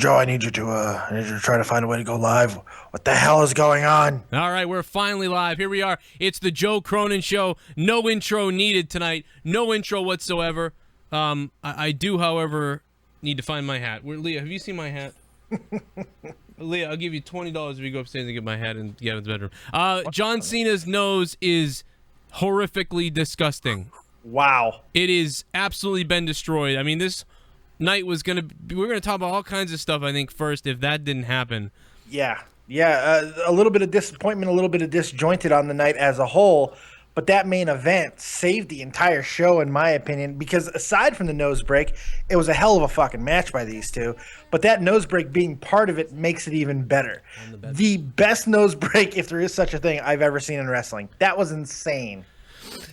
Joe, I need you to try to find a way to go live. What the hell is going on? All right, we're finally live. Here we are. It's the Joe Cronin Show. No intro needed tonight. No intro whatsoever. I do, however, need to find my hat. Leah, have you seen my hat? Leah, I'll give you $20 if you go upstairs and get my hat and get out of the bedroom. John Cena's nose is horrifically disgusting. Wow. It is absolutely been destroyed. I mean, this night was we're gonna talk about all kinds of stuff, I think, first, if that didn't happen. Yeah. A little bit of disappointment, a little bit of disjointed on the night as a whole. But that main event saved the entire show, in my opinion, because aside from the nose break, it was a hell of a fucking match by these two. But that nose break being part of it makes it even better. The best nose break, if there is such a thing, I've ever seen in wrestling. That was insane.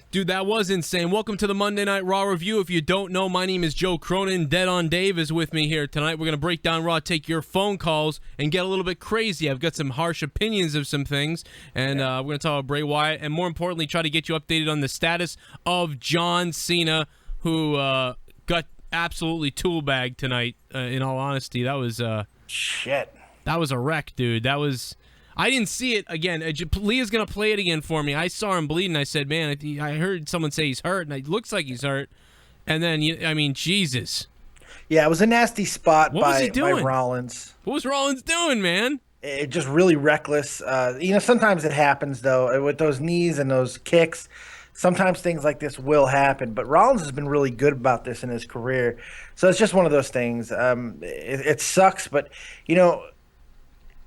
Dude, that was insane. Welcome to the Monday Night Raw review. If you don't know, my name is Joe Cronin. Dead on Dave is with me here tonight. We're going to break down Raw, take your phone calls, and get a little bit crazy. I've got some harsh opinions of some things, and we're going to talk about Bray Wyatt, and more importantly, try to get you updated on the status of John Cena, who got absolutely toolbagged tonight, in all honesty. That was shit. That was a wreck, dude. That was... I didn't see it again. Leah's going to play it again for me. I saw him bleeding. I said, man, I heard someone say he's hurt, and it looks like he's hurt. And then, I mean, Jesus. Yeah, it was a nasty spot by Rollins. What was Rollins doing, man? It just really reckless. Sometimes it happens, though, with those knees and those kicks. Sometimes things like this will happen. But Rollins has been really good about this in his career. So it's just one of those things. It sucks, but,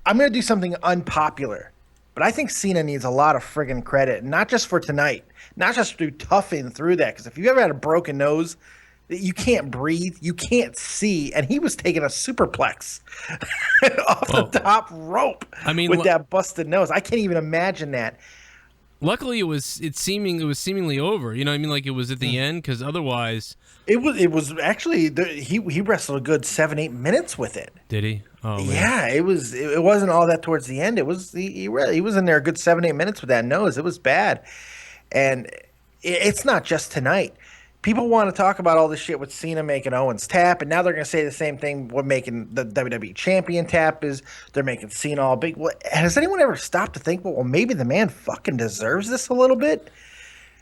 I'm going to do something unpopular, but I think Cena needs a lot of friggin' credit, not just for tonight, not just through toughing through that, because if you ever had a broken nose, you can't breathe, you can't see, and he was taking a superplex off the top rope with that busted nose. I can't even imagine that. Luckily, it was seemingly over. You know what I mean? Like it was at the end, because otherwise... It was actually he wrestled a good 7-8 minutes with it. Did he? Oh man. Yeah, it wasn't all that towards the end. It was he was in there a good 7-8 minutes with that nose. It was bad, and it's not just tonight. People want to talk about all this shit with Cena making Owens tap, and now they're going to say the same thing. We're making the WWE champion tap they're making Cena all big. Well, has anyone ever stopped to think, well, maybe the man fucking deserves this a little bit?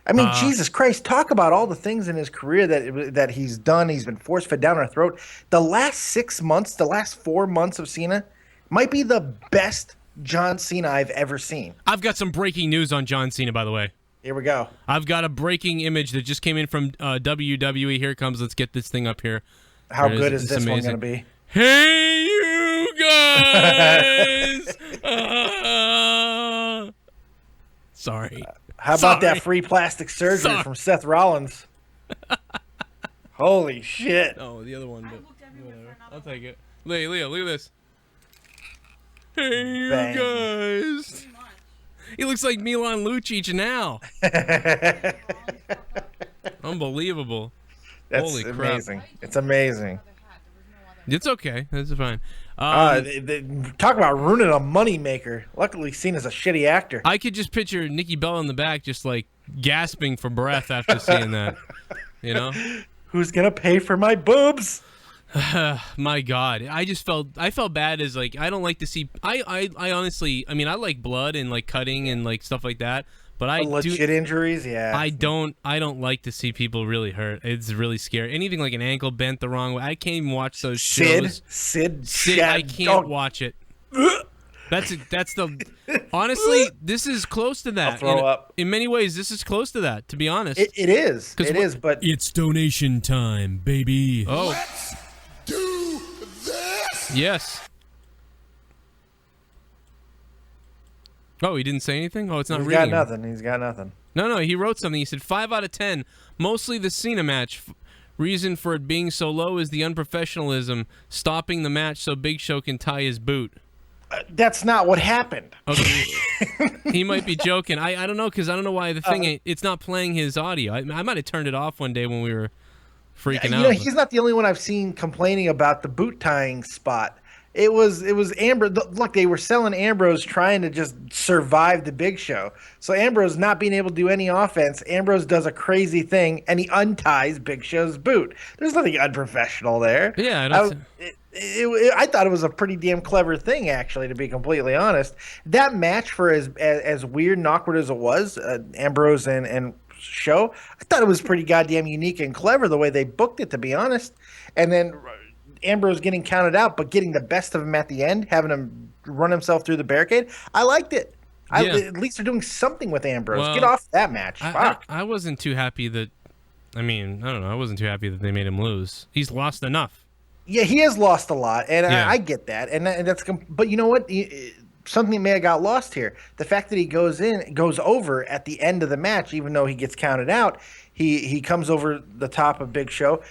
I mean, Jesus Christ, talk about all the things in his career that he's done. He's been force-fed down our throat. The last 6 months, the last 4 months of Cena might be the best John Cena I've ever seen. I've got some breaking news on John Cena, by the way. Here we go. I've got a breaking image that just came in from WWE. Here it comes. Let's get this thing up here. How good is this one going to be? Hey, you guys! Sorry. How about that free plastic surgery from Seth Rollins? Holy shit. Oh, the other one. But whatever. I'll take it. Leah, look at this. Hey, Bang. You guys. He looks like Milan Lucic now. Unbelievable. That's Holy crap. amazing. It's amazing. It's okay. That's fine. Talk about ruining a moneymaker. Luckily, Cena's a shitty actor. I could just picture Nikki Bella in the back just like gasping for breath after seeing that. You know? Who's going to pay for my boobs? My God. I felt bad as like, I don't like to see, I honestly, I mean, I like blood and like cutting and like stuff like that. But legit injuries, yeah. I don't like to see people really hurt. It's really scary. Anything like an ankle bent the wrong way, I can't even watch those shows. Sid, I can't watch it. That's the. Honestly, this is close to that. I'll throw up. In many ways, this is close to that. To be honest, it is. It is. But it's donation time, baby. Oh, let's do this. Yes. Oh, he didn't say anything? Oh, it's not reading. He's got nothing. No, he wrote something. He said 5 out of 10. Mostly the Cena match. Reason for it being so low is the unprofessionalism, stopping the match so Big Show can tie his boot. That's not what happened. Okay. He might be joking. I don't know, because I don't know why the thing it's not playing his audio. I might have turned it off one day when we were freaking out. He's not the only one I've seen complaining about the boot tying spot. It was Ambrose. Look, they were selling Ambrose trying to just survive the Big Show. So Ambrose not being able to do any offense, Ambrose does a crazy thing and he unties Big Show's boot. There's nothing unprofessional there. Yeah, I I, don't. I thought it was a pretty damn clever thing, actually, to be completely honest. That match, for as weird and awkward as it was, Ambrose and Show, I thought it was pretty goddamn unique and clever the way they booked it, to be honest. And then Ambrose getting counted out, but getting the best of him at the end, having him run himself through the barricade. I liked it. Yeah. At least they're doing something with Ambrose. Well, Get off that match. Fuck. I wasn't too happy that. I mean, I don't know. I wasn't too happy that they made him lose. He's lost enough. Yeah, he has lost a lot, and Yeah. I get that, and that's. But you know what? Something may have got lost here. The fact that he goes over at the end of the match, even though he gets counted out, he comes over the top of Big Show.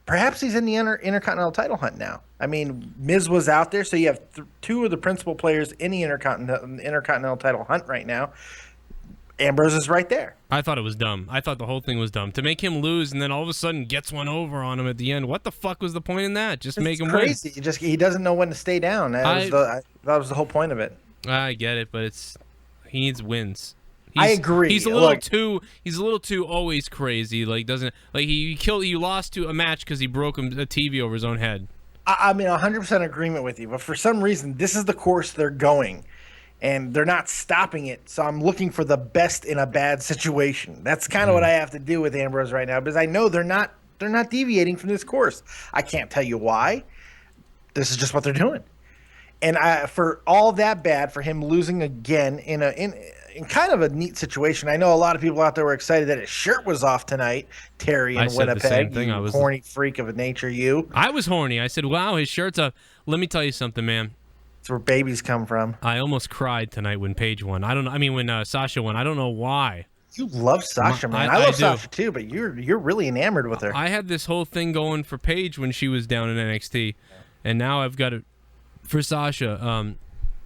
Perhaps he's in the Intercontinental title hunt now. I mean, Miz was out there, so you have two of the principal players in the Intercontinental title hunt right now. Ambrose is right there. I thought it was dumb. I thought the whole thing was dumb. To make him lose and then all of a sudden gets one over on him at the end. What the fuck was the point in that? Just make him crazy. He doesn't know when to stay down. That was the whole point of it. I get it, but he needs wins. I agree. He's a little too always crazy. Like he lost to a match because he broke a TV over his own head. I'm in 100% agreement with you, but for some reason this is the course they're going, and they're not stopping it. So I'm looking for the best in a bad situation. That's kind of what I have to do with Ambrose right now, because I know they're not deviating from this course. I can't tell you why. This is just what they're doing. And for all that bad, for him losing again in kind of a neat situation. I know a lot of people out there were excited that his shirt was off tonight. Terry in Winnipeg, the same thing. You horny freak of a nature, you. I was horny. I said, "Wow, his shirt's up." Let me tell you something, man. It's where babies come from. I almost cried tonight when Paige won. I don't know. I mean, when Sasha won. I don't know why. You love Sasha, man. I love Sasha too, but you're really enamored with her. I had this whole thing going for Paige when she was down in NXT, and now I've got it for Sasha.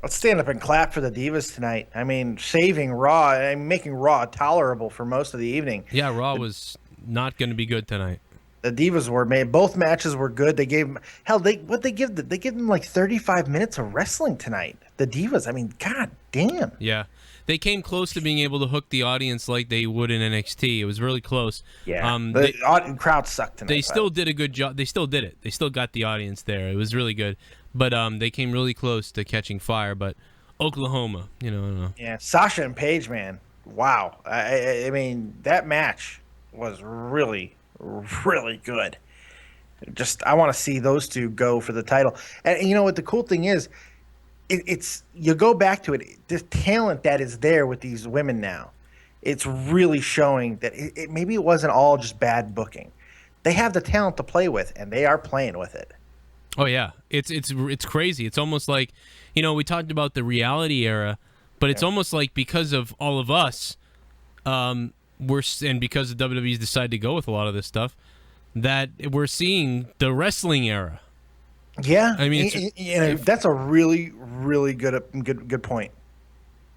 Let's stand up and clap for the Divas tonight. I mean, saving Raw and making Raw tolerable for most of the evening. Yeah, Raw was not going to be good tonight. The Divas were made. Both matches were good. They gave them they give them like 35 minutes of wrestling tonight. The Divas. I mean, god damn. Yeah. They came close to being able to hook the audience like they would in NXT. It was really close. Yeah. The crowd sucked tonight. They still did a good job. They still did it. They still got the audience there. It was really good. But they came really close to catching fire. But Oklahoma, I don't know. Yeah, Sasha and Paige, man. Wow. I mean, that match was really, really good. I want to see those two go for the title. And you know what the cool thing is? It's you go back to it. The talent that is there with these women now, it's really showing that maybe it wasn't all just bad booking. They have the talent to play with, and they are playing with it. Oh yeah, it's crazy. It's almost like, we talked about the reality era, but it's almost like because of all of us, and because the WWE's decided to go with a lot of this stuff, that we're seeing the wrestling era. Yeah, I mean, that's a really, really good point.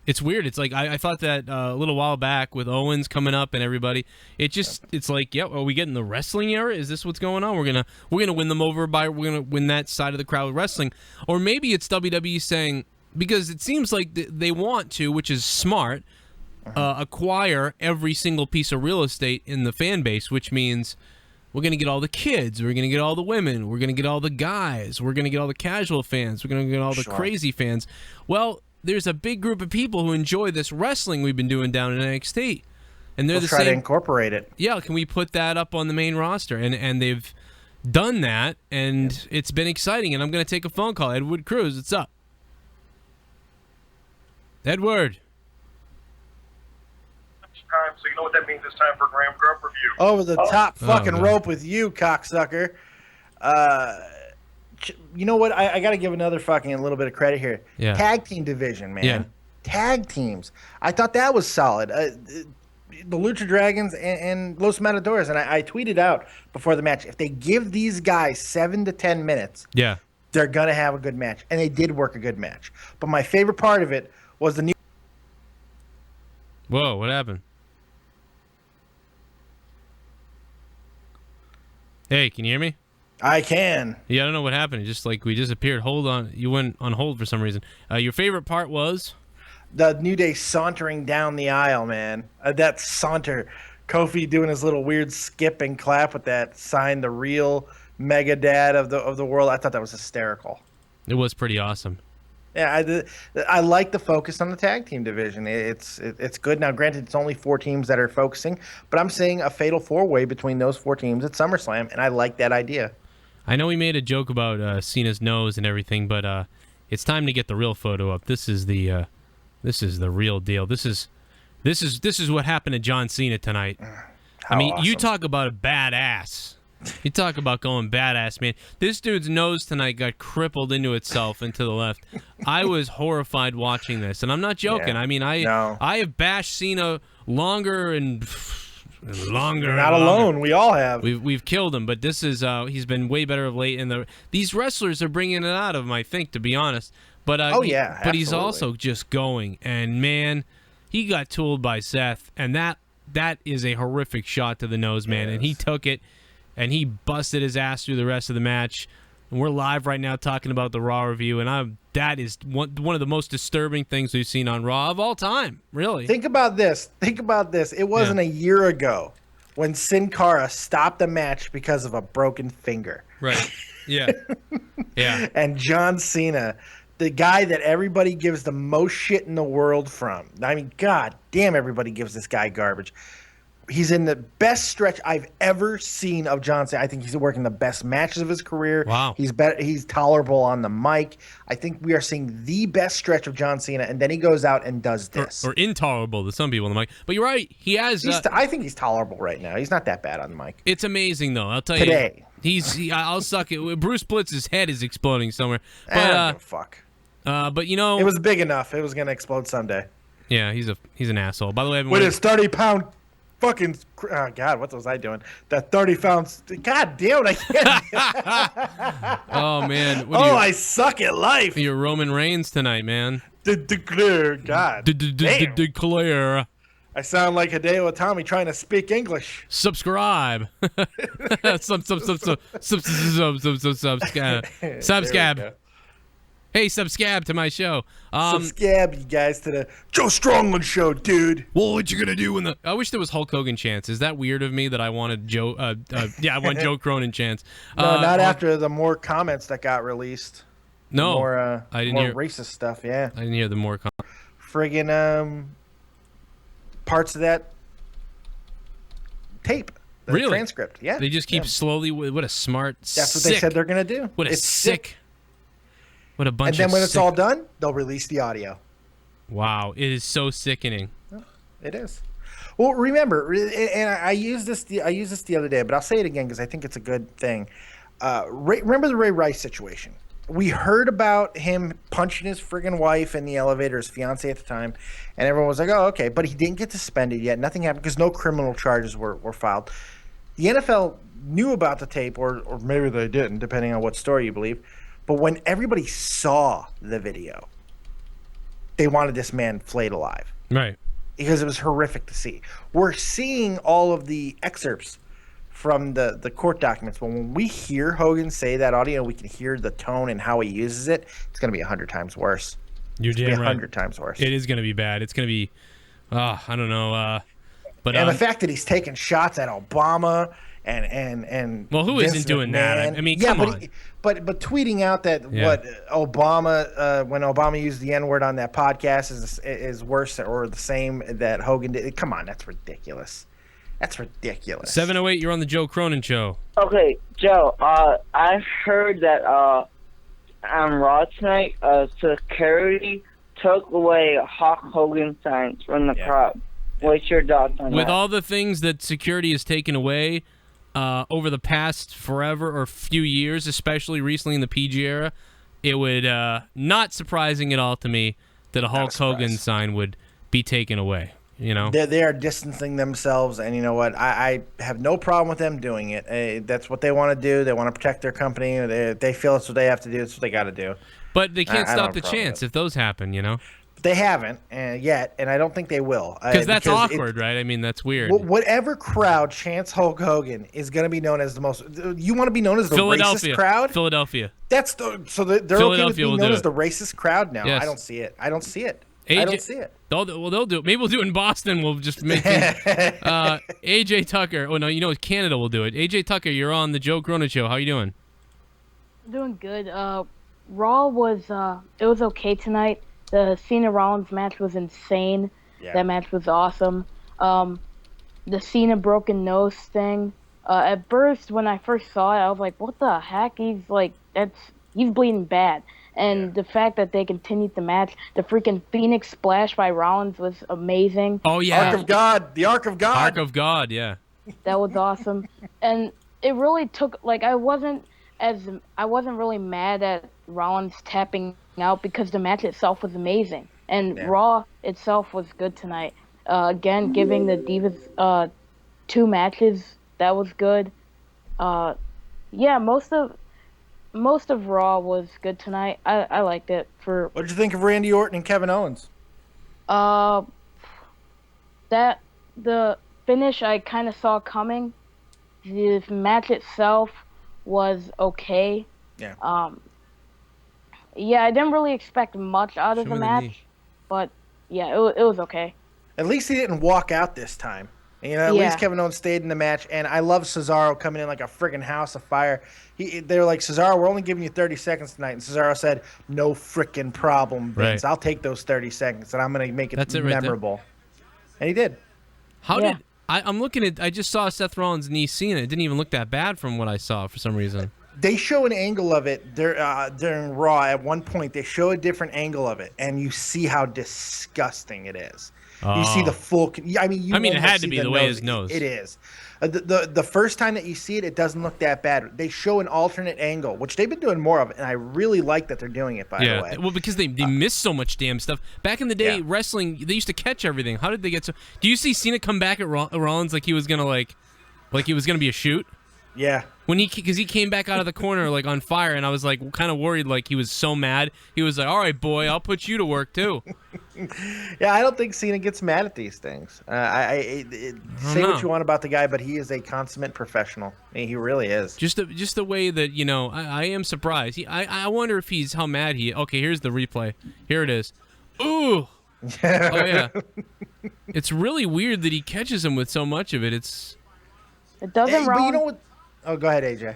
It's weird. It's like I thought that a little while back with Owens coming up and everybody. It's like, yeah, are we getting the wrestling era? Is this what's going on? We're gonna win them over we're gonna win that side of the crowd with wrestling, or maybe it's WWE saying, because it seems like they want to, which is smart, acquire every single piece of real estate in the fan base, which means we're going to get all the kids, we're going to get all the women, we're going to get all the guys, we're going to get all the casual fans, we're going to get all the crazy fans. Well, there's a big group of people who enjoy this wrestling we've been doing down in NXT. And they're try to incorporate it. Yeah, can we put that up on the main roster? And they've done that, and it's been exciting. And I'm going to take a phone call. Edward Cruz, what's up? Edward. Time, so you know what that means. It's time for Graham Grub review. Over the top fucking rope with you, cocksucker. You know what? I got to give another fucking a little bit of credit here. Yeah. Tag team division, man. Yeah. Tag teams. I thought that was solid. The Lucha Dragons and Los Matadores, and I tweeted out before the match, if they give these guys 7 to 10 minutes, Yeah. they're going to have a good match. And they did work a good match. But my favorite part of it was the new... Whoa, what happened? Hey, can you hear me? I can. Yeah, I don't know what happened. It just like we disappeared. Hold on. You went on hold for some reason. Your favorite part was? The New Day sauntering down the aisle, man. That saunter. Kofi doing his little weird skip and clap with that sign, the real mega dad of the world. I thought that was hysterical. It was pretty awesome. Yeah, I like the focus on the tag team division. It's good. Now, granted, it's only 4 teams that are focusing, but I'm seeing a fatal 4-way between those 4 teams at SummerSlam, and I like that idea. I know we made a joke about Cena's nose and everything, but it's time to get the real photo up. This is the real deal. This is what happened to John Cena tonight. How you awesome. talk about a badass. You talk about going badass, man. This dude's nose tonight got crippled into itself and to the left. I was horrified watching this, and I'm not joking. Yeah. I mean, I have bashed Cena longer and longer. You're not alone. We all have. We've killed him, but this is he's been way better of late, and these wrestlers are bringing it out of him, I think, to be honest. But but he's also just going, and man, he got tooled by Seth, and that is a horrific shot to the nose, man, and he took it. And he busted his ass through the rest of the match. And we're live right now talking about the Raw review, and that is one of the most disturbing things we've seen on Raw of all time, really. Think about this. It wasn't a year ago when Sin Cara stopped the match because of a broken finger. Right. Yeah. Yeah. And John Cena, the guy that everybody gives the most shit in the world from. I mean, god damn, everybody gives this guy garbage. He's in the best stretch I've ever seen of John Cena. I think he's working the best matches of his career. Wow. He's tolerable on the mic. I think we are seeing the best stretch of John Cena, and then he goes out and does this. Or intolerable to some people on the mic. But you're right. He has. I think he's tolerable right now. He's not that bad on the mic. It's amazing, though. I'll tell Today. you. I'll suck it. Bruce Blitz's head is exploding somewhere. I don't give a fuck. But you know, it was big enough. It was gonna explode someday. Yeah, he's an asshole. By the way, with his 30-pound. Fucking God! What was I doing? That 30 pounds. God damn it! I can't. Oh man! I suck at life. You're Roman Reigns tonight, man. Declare, God. Declare. I sound like Hideo Itami trying to speak English. Subscribe. Subscribe. Hey, subscribe to my show. Subscribe, you guys, to the Joe Strongman show, dude. Well, what you gonna do when I wish there was Hulk Hogan chants. Is that weird of me that I wanted Joe? I want Joe Cronin chants. No, not after the more comments that got released. No, more, I didn't more hear racist stuff. Yeah, I didn't hear the more. Friggin' parts of that tape. The really? Transcript. Yeah. They just keep slowly. What a smart. That's what they said they're gonna do. What a sick. What a bunch of. And then when it's sick... all done, they'll release the audio. Wow, it is so sickening. It is. Well, remember, and I used this the other day, but I'll say it again because I think it's a good thing. Remember the Ray Rice situation? We heard about him punching his friggin' wife in the elevator, his fiance at the time, and everyone was like, "Oh, okay," but he didn't get suspended yet. Nothing happened because no criminal charges were filed. The NFL knew about the tape, or maybe they didn't, depending on what story you believe. But when everybody saw the video, they wanted this man flayed alive. Right. Because it was horrific to see. We're seeing all of the excerpts from the court documents. But when we hear Hogan say that audio, we can hear the tone and how he uses it. It's going to be 100 times worse. You're damn right. 100 times worse. It is going to be bad. It's going to be, I don't know. But the fact that he's taking shots at Obama and well, who Vince isn't doing McMahon. that? I mean, come on. But tweeting out that what Obama when Obama used the N-word on that podcast is worse or the same that Hogan did. Come on, that's ridiculous. That's ridiculous. 708, you're on the Joe Cronin show. Okay, Joe. I heard that on Raw tonight, security took away Hulk Hogan signs from the crowd. What's your thoughts on that? With all the things that security has taken away over the past forever or few years, especially recently in the PG era, it would not surprising at all to me that a Hulk Hogan sign would be taken away. You know, they are distancing themselves, and you know what? I have no problem with them doing it. That's what they want to do. They want to protect their company. They feel it's what they have to do. It's what they got to do. But they can't stop the chance if those happen. You know. They haven't yet, and I don't think they will. Because that's awkward, right? I mean, that's weird. Whatever crowd chants Hulk Hogan is going to be known as the most. You want to be known as the racist crowd? Philadelphia. They're okay with being known as the racist crowd now. Yes. I don't see it. I don't see it. AJ, I don't see it. They'll do it. Maybe we'll do it in Boston. We'll just make it. AJ Tucker. Oh, no, Canada will do it. AJ Tucker, you're on the Joe Cronin Show. How you doing? Doing good. Raw was it was okay tonight. The Cena Rollins match was insane. Yeah. That match was awesome. The Cena broken nose thing. At first, when I first saw it, I was like, "What the heck?" He's bleeding bad. And the fact that they continued the match, the freaking Phoenix Splash by Rollins was amazing. Oh yeah, Ark of God, the Ark of God. Ark of God, yeah. That was awesome. And it really took I wasn't really mad at Rollins tapping out because the match itself was amazing. And Raw itself was good tonight. Again, giving the Divas 2 matches, that was good. Yeah, most of Raw was good tonight. I liked it. What did you think of Randy Orton and Kevin Owens? That the finish I kind of saw coming. The match itself was okay. Yeah. Yeah, I didn't really expect much out of the match, but yeah, it was okay. At least he didn't walk out this time. At least Kevin Owens stayed in the match, and I love Cesaro coming in like a friggin' house of fire. They were like, Cesaro, we're only giving you 30 seconds tonight, and Cesaro said, "No frickin' problem, Vince. Right. I'll take those 30 seconds, and I'm gonna make it Right memorable." And he did. I'm looking at? I just saw Seth Rollins knee Cena. It didn't even look that bad from what I saw for some reason. They show an angle of it during Raw. At one point, they show a different angle of it, and you see how disgusting it is. You see the full. I mean, it had to be the way his nose. It is. The first time that you see it, it doesn't look that bad. They show an alternate angle, which they've been doing more of, and I really like that they're doing it. By the way, well, because they miss so much damn stuff. Back in the day, wrestling, they used to catch everything. How did they get so? Do you see Cena come back at Rollins like he was gonna like he was gonna be a shoot? Yeah. Because he came back out of the corner like on fire, and I was like kind of worried, like he was so mad. He was like, "All right, boy, I'll put you to work too." Yeah, I don't think Cena gets mad at these things. Say what you want about the guy, but he is a consummate professional. I mean, he really is. Just the way that I am surprised. I wonder if he's how mad he. Okay, here's the replay. Here it is. Ooh. Oh yeah. It's really weird that he catches him with so much of it. It doesn't. But you know what? Oh, go ahead, AJ.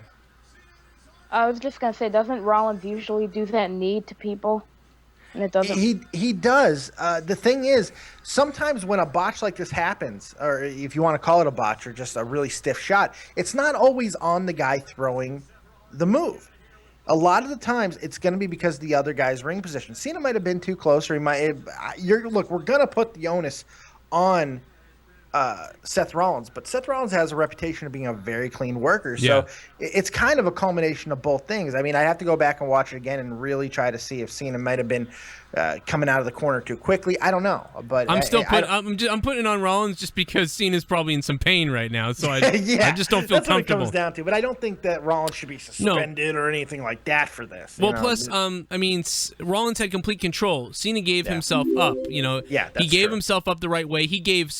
I was just gonna say, doesn't Rollins usually do that knee to people? And it doesn't. He does. The thing is, sometimes when a botch like this happens, or if you want to call it a botch or just a really stiff shot, it's not always on the guy throwing the move. A lot of the times, it's going to be because of the other guy's ring position. Cena might have been too close, or he might. Look, we're going to put the onus on Seth Rollins, but Seth Rollins has a reputation of being a very clean worker, so it's kind of a culmination of both things. I mean, I have to go back and watch it again and really try to see if Cena might have been coming out of the corner too quickly. I don't know, but I'm putting it on Rollins just because Cena's probably in some pain right now, so I just don't feel that's comfortable. What it comes down to, but I don't think that Rollins should be suspended or anything like that for this. Well, plus, I mean, Rollins had complete control. Cena gave himself up. He gave himself up the right way. He gave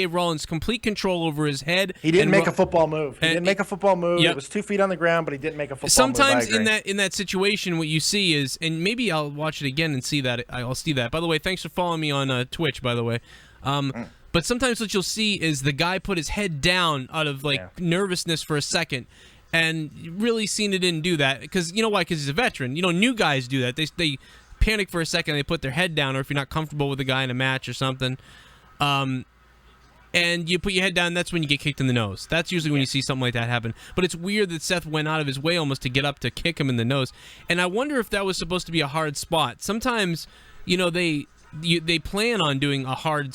Rollins complete control over his head. He didn't make a football move. It was 2 feet on the ground, but he didn't make a football move. Sometimes in that situation, what you see is, and maybe I'll watch it again and see that. I'll see that. By the way, thanks for following me on Twitch. By the way, but sometimes what you'll see is the guy put his head down out of nervousness for a second, and really Cena didn't do that because you know why? Because he's a veteran. New guys do that. They panic for a second, they put their head down, or if you're not comfortable with a guy in a match or something. And you put your head down, that's when you get kicked in the nose. That's usually when you see something like that happen. But it's weird that Seth went out of his way almost to get up to kick him in the nose. And I wonder if that was supposed to be a hard spot. Sometimes, they plan on doing a hard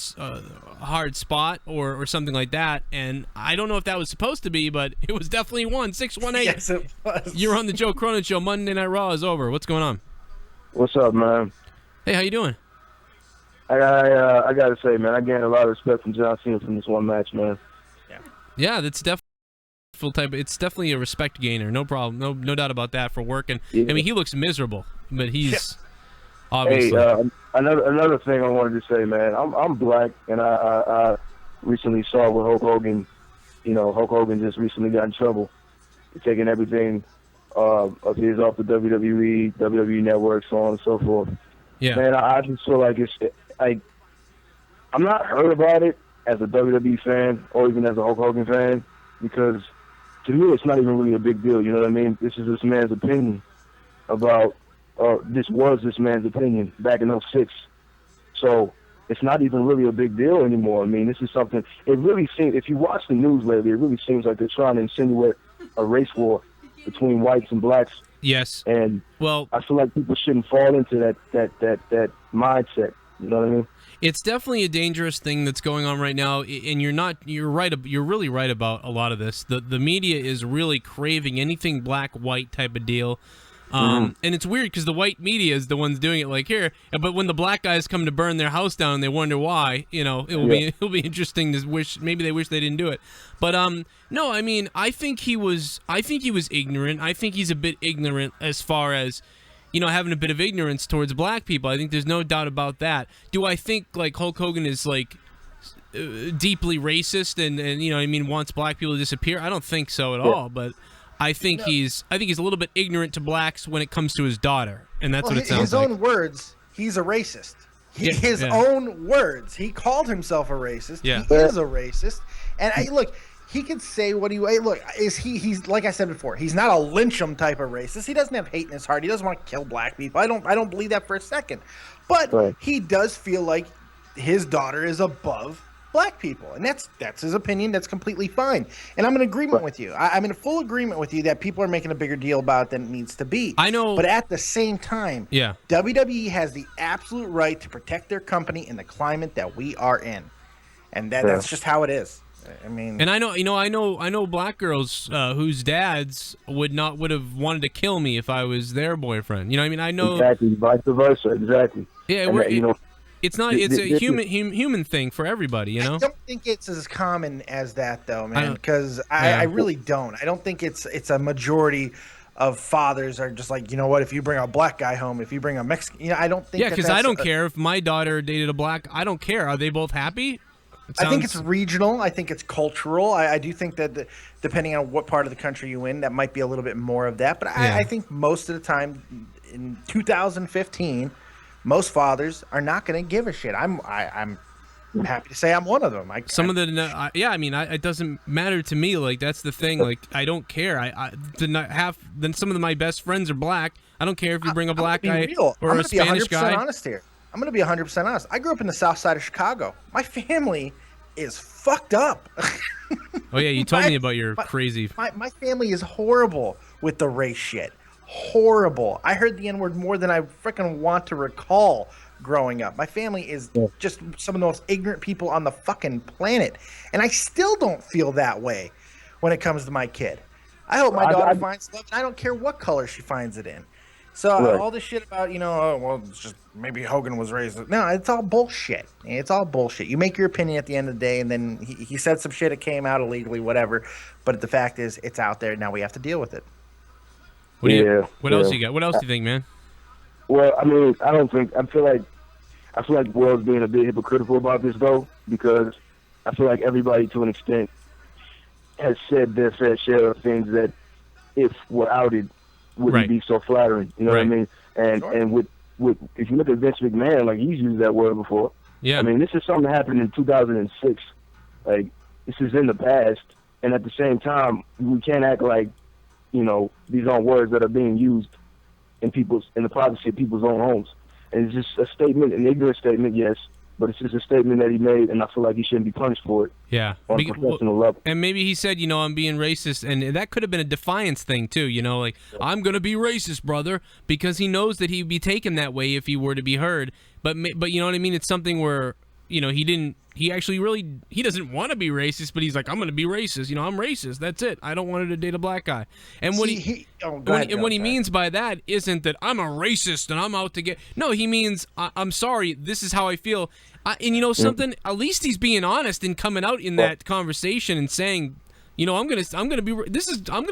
spot or something like that. And I don't know if that was supposed to be, but it was definitely one. 618. Yes, it was. You're on the Joe Cronin Show. Monday Night Raw is over. What's going on? What's up, man? Hey, how you doing? I gotta say, man, I gained a lot of respect from John Cena from this one match, man. Yeah, that's definitely it's definitely a respect gainer. No problem, no doubt about that for working. Yeah. I mean, he looks miserable, but he's obviously. Hey, another thing I wanted to say, man. I'm black, and I recently saw with Hulk Hogan. You know, Hulk Hogan just recently got in trouble for taking everything of his off the WWE Network, so on and so forth. Yeah. Man, I just feel like I'm not hurt about it as a WWE fan or even as a Hulk Hogan fan, because to me it's not even really a big deal. You know what I mean? This is this man's opinion about, this was this man's opinion back in '06. So it's not even really a big deal anymore. I mean, this is something, it really seems, if you watch the news lately, it really seems like they're trying to insinuate a race war between whites and blacks. Yes. And well, I feel like people shouldn't fall into that mindset. You know what I mean? it's definitely a dangerous thing that's going on right now, and you're really right about a lot of this. The media is really craving anything black white type of deal. And it's weird because the white media is the ones doing it, like here. But when the black guys come to burn their house down, and they wonder why, it'll be interesting to wish maybe they wish they didn't do it. But no, I mean, I think he was ignorant. I think he's a bit ignorant as far as having a bit of ignorance towards black people. I think there's no doubt about that. Do I think like Hulk Hogan is like deeply racist and wants black people to disappear? I don't think so at all. But I think he's a little bit ignorant to blacks when it comes to his daughter, and that's what it sounds his like. own words, he's a racist. His Yeah. own words, he called himself a racist. Yeah. He is a racist. And look, he can say what he's like I said before, he's not a lynchum type of racist. He doesn't have hate in his heart. He doesn't want to kill black people. I don't believe that for a second. But he does feel like his daughter is above black people, and that's his opinion. That's completely fine, and I'm in agreement with you. I'm in full agreement with you that people are making a bigger deal about it than it needs to be. I know, but at the same time, WWE has the absolute right to protect their company in the climate that we are in, and that's just how it is. I mean, and I know black girls whose dads would have wanted to kill me if I was their boyfriend. I know exactly, vice versa, exactly. Yeah, it's not. It's a human thing for everybody, I don't think it's as common as that, though, man. Because I really don't. I don't think it's a majority of fathers are just like, if you bring a black guy home, if you bring a Mexican, I don't think. Yeah, because I don't care if my daughter dated a black. I don't care. Are they both happy? I think it's regional. I think it's cultural. I do think that depending on what part of the country you're in, that might be a little bit more of that. But I think most of the time in 2015. Most fathers are not going to give a shit. I'm happy to say I'm one of them. It doesn't matter to me. Like, that's the thing. Like, I don't care. Then some of my best friends are black. I don't care if you bring a black guy or a Spanish guy. I'm going to be 100% honest here. I'm going to be 100% honest. I grew up in the South Side of Chicago. My family is fucked up. Oh yeah, you told me about your crazy. My family is horrible with the race shit. Horrible. I heard the N-word more than I freaking want to recall growing up. My family is just some of the most ignorant people on the fucking planet. And I still don't feel that way when it comes to my kid. I hope my daughter finds love, and I don't care what color she finds it in. So all this shit about, it's just maybe Hogan was raised. No, it's all bullshit. It's all bullshit. You make your opinion at the end of the day, and then he said some shit. It came out illegally, whatever. But the fact is, it's out there. Now we have to deal with it. What else you got? What else do you think, man? Well, I mean, I feel like World's being a bit hypocritical about this, though, because I feel like everybody, to an extent, has said their fair share of things that, if were outed, wouldn't be so flattering. You know what I mean? And with if you look at Vince McMahon, like, he's used that word before. Yeah. I mean, this is something that happened in 2006. Like, this is in the past, and at the same time, we can't act like, these aren't words that are being used in the privacy of people's own homes. And it's just a statement, an ignorant statement, yes, but it's just a statement that he made, and I feel like he shouldn't be punished for it. Yeah. On a professional level. And maybe he said, I'm being racist, and that could have been a defiance thing too, like, I'm going to be racist, brother, because he knows that he'd be taken that way if he were to be heard. But you know what I mean? It's something where, he doesn't want to be racist, but he's like, I'm going to be racist. I'm racist. That's it. I don't want to date a black guy. And what he means by that isn't that I'm a racist and I'm out to get. No, he means I'm sorry. This is how I feel. And something. At least he's being honest and coming out in that conversation and saying, you know, I'm gonna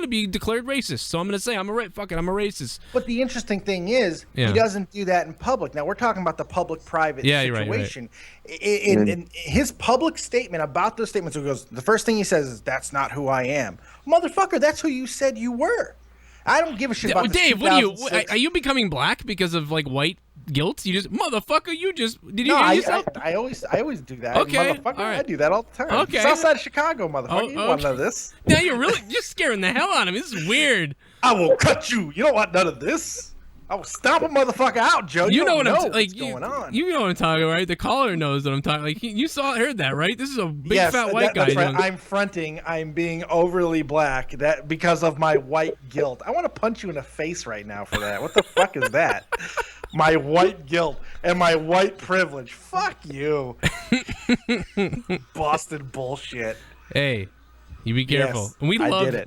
be declared racist. So I'm gonna say I'm a racist. But the interesting thing is, Yeah. he doesn't do that in public. Now we're talking about the public-private Yeah, you're right, you're right. situation. In his public statement about those statements, he goes, the first thing he says is, "That's not who I am, motherfucker. That's who you said you were." I don't give a shit about this. Dave, what are you becoming black because of like white guilt? You just motherfucker. Did you hear yourself? I always do that. Okay, Motherfucker, all right. I do that all the time. Okay. Southside of Chicago, motherfucker. You don't want none of this. Now you're scaring the hell out of me. This is weird. I will cut you. You don't want none of this. I will stomp a motherfucker out, Joe. You know what I'm what's going on. You know what I'm talking about, right? The caller knows what I'm talking. Like heard that, right? This is a big fat white guy. That's right. I'm fronting. I'm being overly black because of my white guilt. I want to punch you in the face right now for that. What the fuck is that? My white guilt and my white privilege. Fuck you. Boston bullshit. Hey, you be careful. Yes, And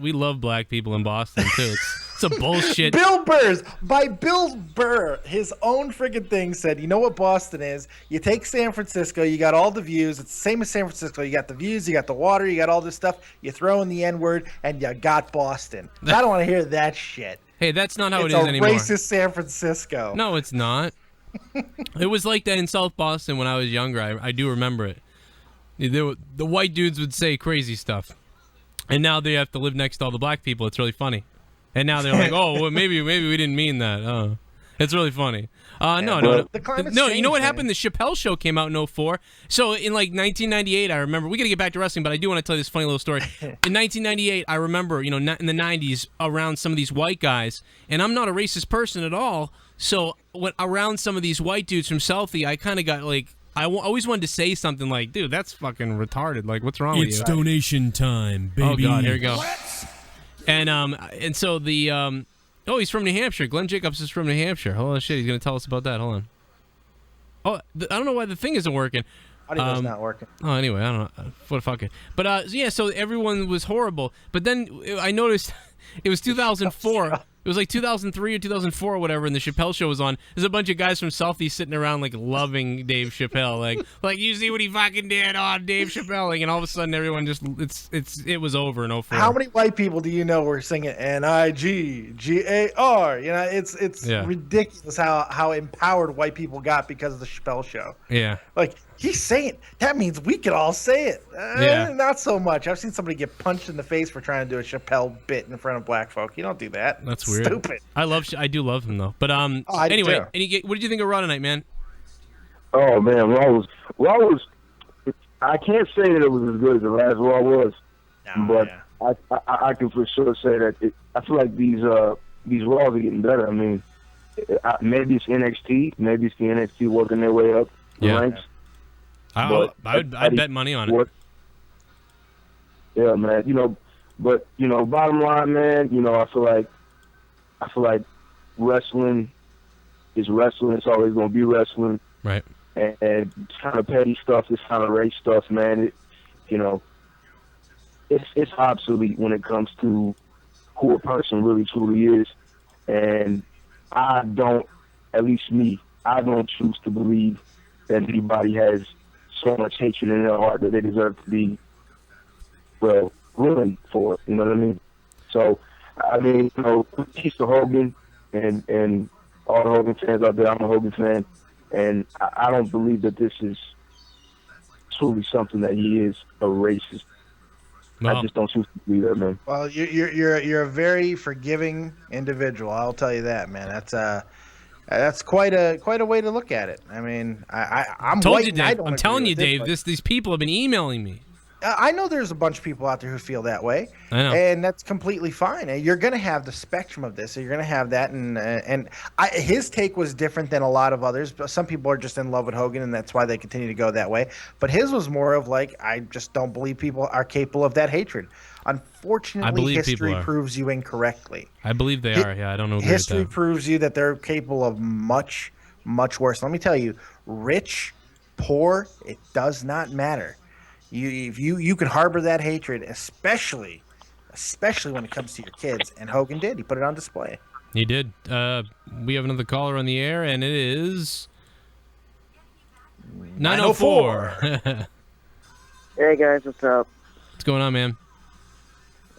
we love black people in Boston too. It's a bullshit. Bill Burr, his own friggin' thing said, you know what Boston is? You take San Francisco, you got all the views. It's the same as San Francisco. You got the views, you got the water, you got all this stuff. You throw in the N-word, and you got Boston. I don't want to hear that shit. Hey, that's not how it It's is anymore. racist San Francisco. No, it's not. It was like that in South Boston when I was younger. I do remember it. The white dudes would say crazy stuff. And now they have to live next to all the black people. It's really funny. And now they're like, oh, well, maybe we didn't mean that. Oh, it's really funny. No. The climate's No, you know what changed, happened? man. The Chappelle Show came out in 2004. So in like 1998, I remember. We got to get back to wrestling, but I do want to tell you this funny little story. In 1998, I remember, you know, in the 90s, around some of these white guys, and I'm not a racist person at all. So when around some of these white dudes from Southie, I kind of got like, I always wanted to say something like, dude, that's fucking retarded. Like, what's wrong with you? It's donation time, baby. Oh, God, here we go. And so the, oh, he's from New Hampshire. Glenn Jacobs is from New Hampshire. Hold on, shit, he's going to tell us about that. Hold on. Oh, I don't know why the thing isn't working. Audio's not working. Oh, anyway, I don't know. What fuck it. But, yeah, so everyone was horrible. But then I noticed it was 2004. It was like 2003 or 2004 or whatever, and the Chappelle Show was on. There's a bunch of guys from Southie sitting around like loving Dave Chappelle, like you see what he fucking did on Dave Chappelle, like, and all of a sudden everyone just it was over in 2004. How many white people do you know were singing N-I-G-G-A-R? You know, it's ridiculous how empowered white people got because of the Chappelle Show. Yeah. Like, he's saying that means we could all say it. Not so much. I've seen somebody get punched in the face for trying to do a Chappelle bit in front of black folk. You don't do that. That's weird. Stupid. I do love him though. But anyway, what did you think of Raw tonight, man? Oh man, Raw was. I can't say that it was as good as the last Raw was, but I can for sure say that I feel like these Raws are getting better. I mean, maybe it's NXT, maybe it's the NXT working their way up the ranks. I'd bet money on it. Yeah, man. You know, but you know, bottom line, man. You know, I feel like wrestling is wrestling. It's always going to be wrestling. Right. And kind of petty stuff, this kind of race stuff, man. It's obsolete when it comes to who a person really truly is. And I don't, at least me, I don't choose to believe that anybody has so much hatred in their heart that they deserve to be, well, ruined for it. You know what I mean? So, I mean, you know, peace to Hogan and all the Hogan fans out there. I'm a Hogan fan, and I don't believe that this is truly something that he is a racist. I just don't choose to believe that, man. Well, you're a very forgiving individual. I'll tell you that, man. That's quite a way to look at it. I mean, I'm told you, Dave. I'm telling you, Dave. These people have been emailing me. I know there's a bunch of people out there who feel that way, I know. and that's completely fine. You're going to have the spectrum of this. So you're going to have that, and his take was different than a lot of others. But some people are just in love with Hogan, and that's why they continue to go that way. But his was more of like, I just don't believe people are capable of that hatred. Unfortunately, history proves you incorrectly. I believe they are. Yeah, I don't know. History proves you that they're capable of much, much worse. Let me tell you, rich, poor, it does not matter. You can harbor that hatred, especially when it comes to your kids. And Hogan did. He put it on display. He did. We have another caller on the air, and it is 904. Hey guys, what's up? What's going on, man?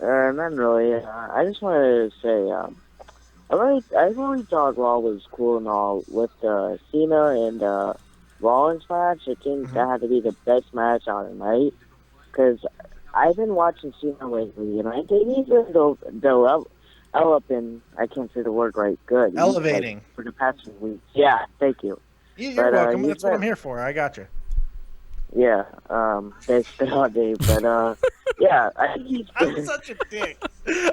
Not really. I just wanted to say, I really thought Raw was cool and all with Cena and Rollins match. I think that had to be the best match on the night because I've been watching Cena lately, and I think he's been developing. I can't say the word right. Good. Elevating. Like, for the past few weeks. Yeah, thank you. You're welcome. That's what I'm here for. I got you. Yeah, thanks for all day, but yeah, I think he's been... I'm such a dick.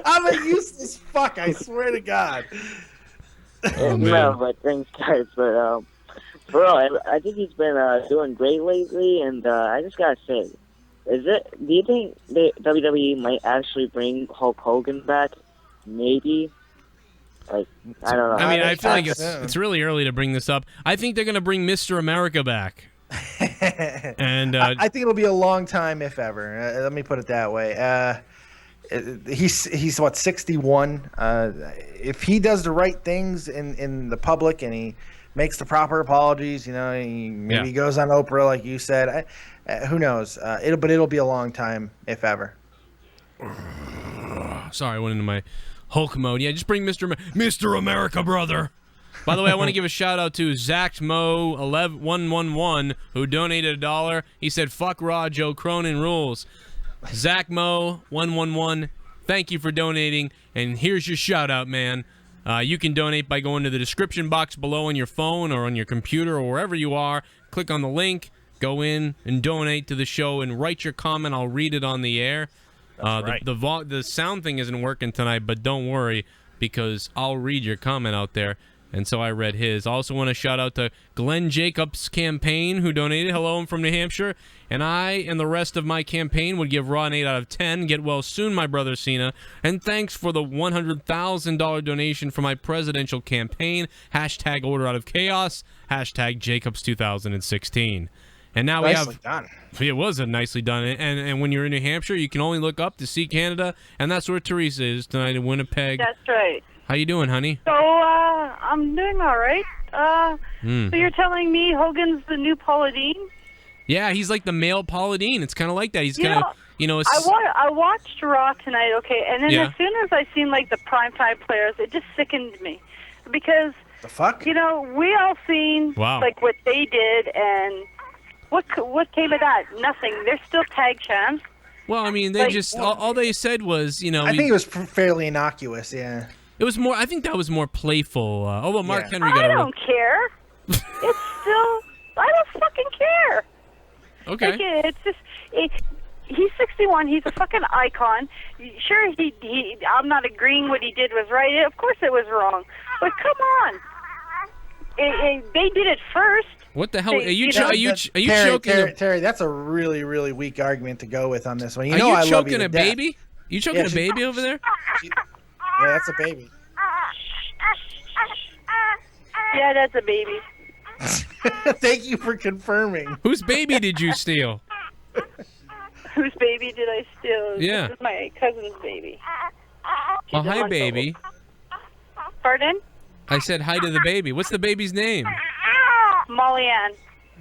I'm a useless fuck, I swear to God. Oh, man. No, but thanks, guys, but bro, I think he's been doing great lately, and I just gotta say, do you think the WWE might actually bring Hulk Hogan back? Maybe. Like, I don't know. I mean, I feel like it's really early to bring this up. I think they're gonna bring Mr. America back. And I think it'll be a long time, if ever. Let me put it that way. He's what, 61. If he does the right things in the public and he makes the proper apologies, maybe he goes on Oprah like you said. Who knows? It'll be a long time, if ever. Sorry, I went into my Hulk mode. Yeah, just bring Mr. America, brother. By the way, I want to give a shout out to Zach Mo 111 who donated $1. He said, "Fuck Raw, Joe Cronin rules." Zach Mo 111, thank you for donating, and here's your shout out, man. You can donate by going to the description box below on your phone or on your computer or wherever you are. Click on the link, go in and donate to the show, and write your comment. I'll read it on the air. Right. The sound thing isn't working tonight, but don't worry because I'll read your comment out there. And so I read his. I also want to shout out to Glenn Jacobs' campaign who donated. Hello, I'm from New Hampshire. And I and the rest of my campaign would give Raw an 8 out of 10. Get well soon, my brother Cena. And thanks for the $100,000 donation for my presidential campaign. Hashtag Order Out of Chaos. Hashtag Jacobs 2016. And now nicely done. It was nicely done. And when you're in New Hampshire, you can only look up to see Canada. And that's where Teresa is tonight in Winnipeg. That's right. How you doing, honey? So, I'm doing all right. So you're telling me Hogan's the new Paula Deen? Yeah, he's like the male Paula Deen. It's kind of like that. He's kind of, I watched Raw tonight, okay, and then as soon as I seen, like, the primetime players, it just sickened me. Because, the fuck? we all seen, like, what they did, and what came of that? Nothing. They're still tag champs. Well, I mean, they all they said was, I think it was fairly innocuous, yeah. It was more. I think that was more playful. Although Mark Henry got. I don't care. It's still. I don't fucking care. Okay. Like, it's just. He's 61. He's a fucking icon. Sure, he. I'm not agreeing what he did was right. Of course, it was wrong. But come on. They did it first. What the hell? Are you choking? Terry, that's a really, really weak argument to go with on this one. Are you choking a baby? You choking a baby over there? Yeah, that's a baby. Yeah, that's a baby. Thank you for confirming. Whose baby did you steal? Whose baby did I steal? Yeah. This is my cousin's baby. Well, hi, baby. Pardon? I said hi to the baby. What's the baby's name? Molly Ann.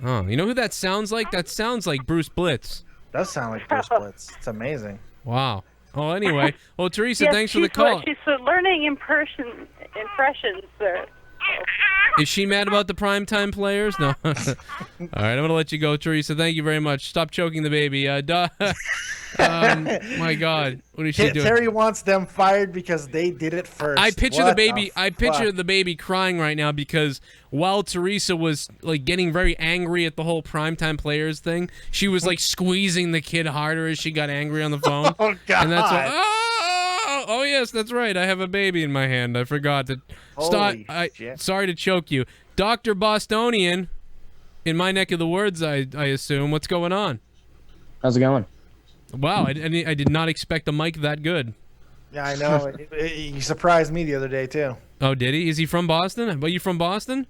Oh, you know who that sounds like? That sounds like Bruce Blitz. Does sound like Bruce Blitz. It's amazing. Wow. Oh, anyway. Well, Teresa, thanks for the call. She's learning impressions there. Is she mad about the primetime players? No. All right, I'm going to let you go, Teresa. Thank you very much. Stop choking the baby. My God. What is she doing? Terry wants them fired because they did it first. I picture the baby crying right now because while Teresa was like getting very angry at the whole primetime players thing, she was like squeezing the kid harder as she got angry on the phone. Oh, God. And that's why, oh yes, that's right. I have a baby in my hand. I forgot to stop. Sorry to choke you. Dr. Bostonian, in my neck of the woods, I assume. What's going on? How's it going? Wow, I did not expect a mic that good. Yeah, I know. He surprised me the other day, too. Oh, did he? Is he from Boston? Are you from Boston?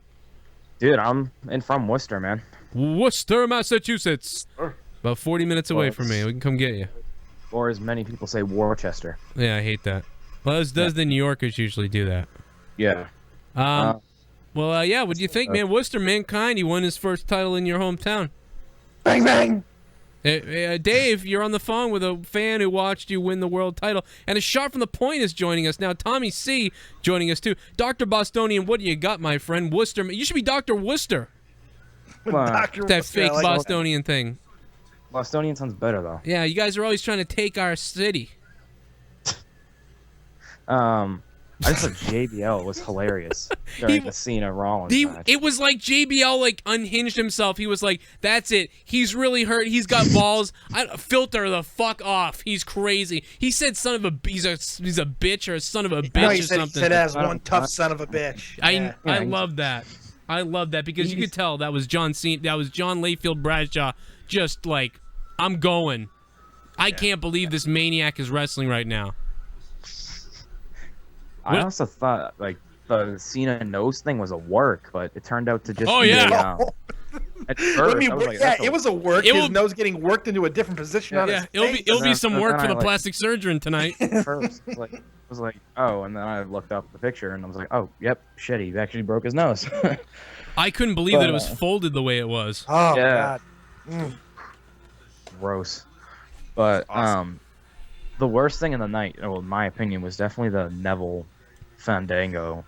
Dude, I'm from Worcester, man. Worcester, Massachusetts. About 40 minutes away from me. We can come get you. Or as many people say, Worcester. Yeah, I hate that. Well, as does the New Yorkers usually do that. Yeah. What do you think, man? Worcester, Mankind, he won his first title in your hometown. Bang, bang! Dave, you're on the phone with a fan who watched you win the world title, and a shot from the point is joining us now. Tommy C joining us too. Dr. Bostonian, what do you got, my friend? Worcester, you should be Dr. Worcester. Dr. That Worcester, fake I like Bostonian thing. Bostonian sounds better though. Yeah, you guys are always trying to take our city. I just thought JBL was hilarious during the Cena Rollins match. It was like JBL like unhinged himself. He was like, "That's it. He's really hurt. He's got balls. Filter the fuck off. He's crazy." He said, "Son of a he's a bitch or a son of a bitch No, or he said, something." He said as one tough son of a bitch. I love that. I love that because you could tell that was John Cena. That was John Layfield Bradshaw. Just like, I'm going. I can't believe this maniac is wrestling right now. I also thought like the Cena nose thing was a work, but it turned out to just at first, it was a work. His nose getting worked into a different position on his face. It'll be some work for the plastic surgeon tonight. First, was like, oh, and then I looked up the picture and I was like, oh, yep, shit, he actually broke his nose. I couldn't believe that it was folded the way it was. Oh yeah. God. Gross. But the worst thing in the night, well, in my opinion, was definitely the Neville Fandango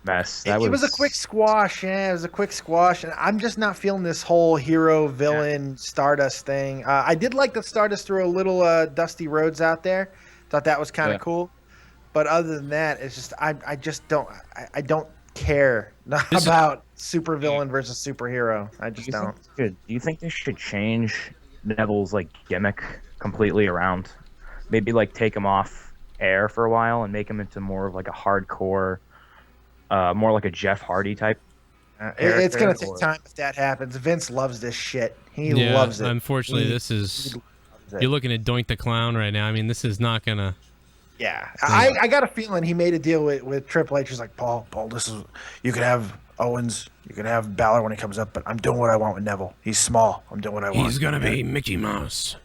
mess. It was a quick squash. Yeah, it was a quick squash, and I'm just not feeling this whole hero villain Stardust thing. I did like that Stardust threw a little Dusty Rhodes out there. Thought that was kind of cool. But other than that, it's just I just don't care about supervillain versus superhero. I just don't. Do you think they should change Neville's like gimmick completely around? Maybe like take him off air for a while and make him into more of like a hardcore, more like a Jeff Hardy type. It's gonna take time if that happens. Vince loves this shit. He loves it. Unfortunately, this is you're looking at Doink the Clown right now. I mean, this is not gonna. Yeah, I got a feeling he made a deal with Triple H. He's like, Paul, this is you can have Owens, you can have Balor when he comes up, but I'm doing what I want with Neville. He's small. I'm doing what I want. He's gonna be Mickey Mouse.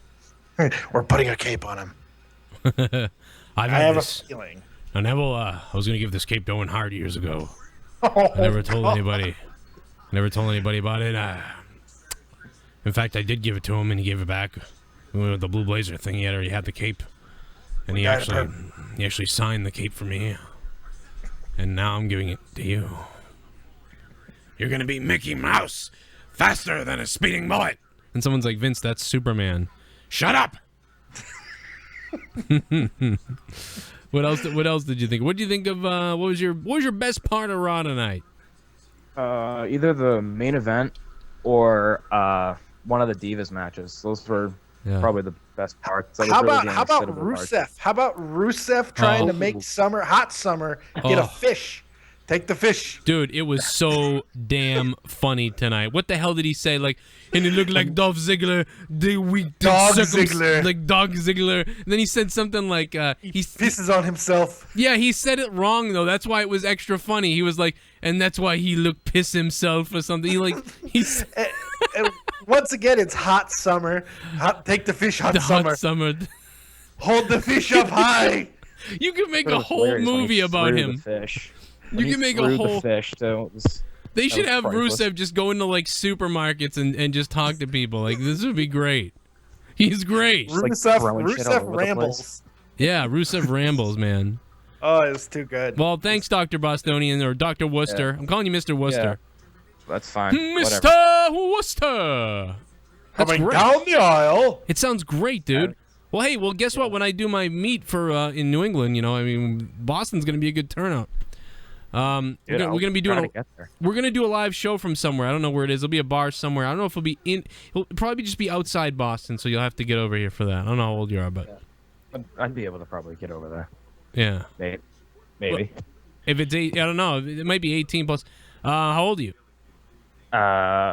We're putting a cape on him. I have a feeling. Now, Neville, I was gonna give this cape to Owen Hart years ago. I never told anybody. Never told anybody about it. In fact, I did give it to him, and he gave it back. With the Blue Blazer thing, he already had the cape, and he actually signed the cape for me. And now I'm giving it to you. You're gonna be Mickey Mouse, faster than a speeding bullet. And someone's like, Vince, that's Superman. Shut up. What else did you think? What do you think of what was your best part of Raw tonight? Either the main event or one of the Divas matches. Those were probably the best parts. How about Rusev? How about Rusev trying to make hot summer get a fish? Take the fish. Dude, it was so damn funny tonight. What the hell did he say? Like, and it looked like Dolph Ziggler. Dog Ziggler. Like Dog Ziggler. And then he said something like... he pisses on himself. Yeah, he said it wrong, though. That's why it was extra funny. He was like, and that's why he looked piss himself or something. He's... Once again, it's hot summer. Take the fish, hot summer. Hold the fish up high. You could make a whole movie about him. Fish. You can make a whole fish. So they should have Rusev just go into like supermarkets and just talk to people. Like, this would be great. He's great. Rusev rambles. Yeah, Rusev rambles, man. Oh, it's too good. Well, thanks, Dr. Bostonian or Dr. Worcester. I'm calling you Mr. Worcester. Yeah. That's fine. Mr. Worcester. Coming down the aisle. It sounds great, dude. Well, hey, guess what? When I do my meet for in New England, Boston's gonna be a good turnout. We're gonna be doing we're gonna do a live show from somewhere. I don't know where it is. It'll be a bar somewhere. I don't know if it'll probably just be outside Boston, so you'll have to get over here for that. I don't know how old you are, but I'd be able to probably get over there. Yeah. Maybe. Well, if it's I don't know. It might be 18 plus. How old are you?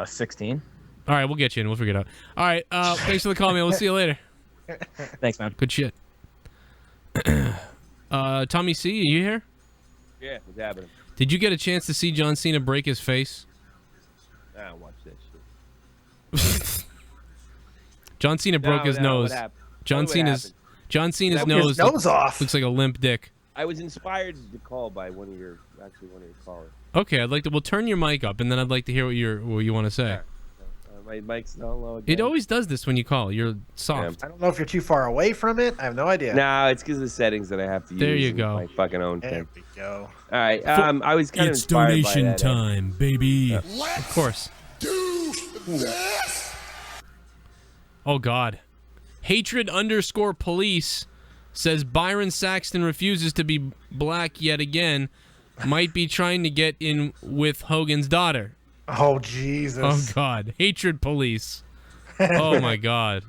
16. All right, we'll get you in. We'll figure it out. All right. Thanks for the call, man. We'll see you later. Thanks, man. Good shit. Tommy C, are you here? Yeah, what's happening? Did you get a chance to see John Cena break his face? I don't watch that shit. John Cena broke his nose. John Cena's nose off. Looks like a limp dick. I was inspired to call by one of your callers. Okay, I'd like to. We'll turn your mic up, and then I'd like to hear what you want to say. My mic's down low again. It always does this when you call. You're soft. I don't know if you're too far away from it. I have no idea. No, it's because of the settings that I have to use. There you in go. My fucking own There thing. we go. All right. I was kind of It's inspired donation by that. time, baby. Of course. Do this. Oh, God. Hatred_police says Byron Saxton refuses to be black yet again. Might be trying to get in with Hogan's daughter. Oh, Jesus. Oh, God. Hatred Police. Oh, my God.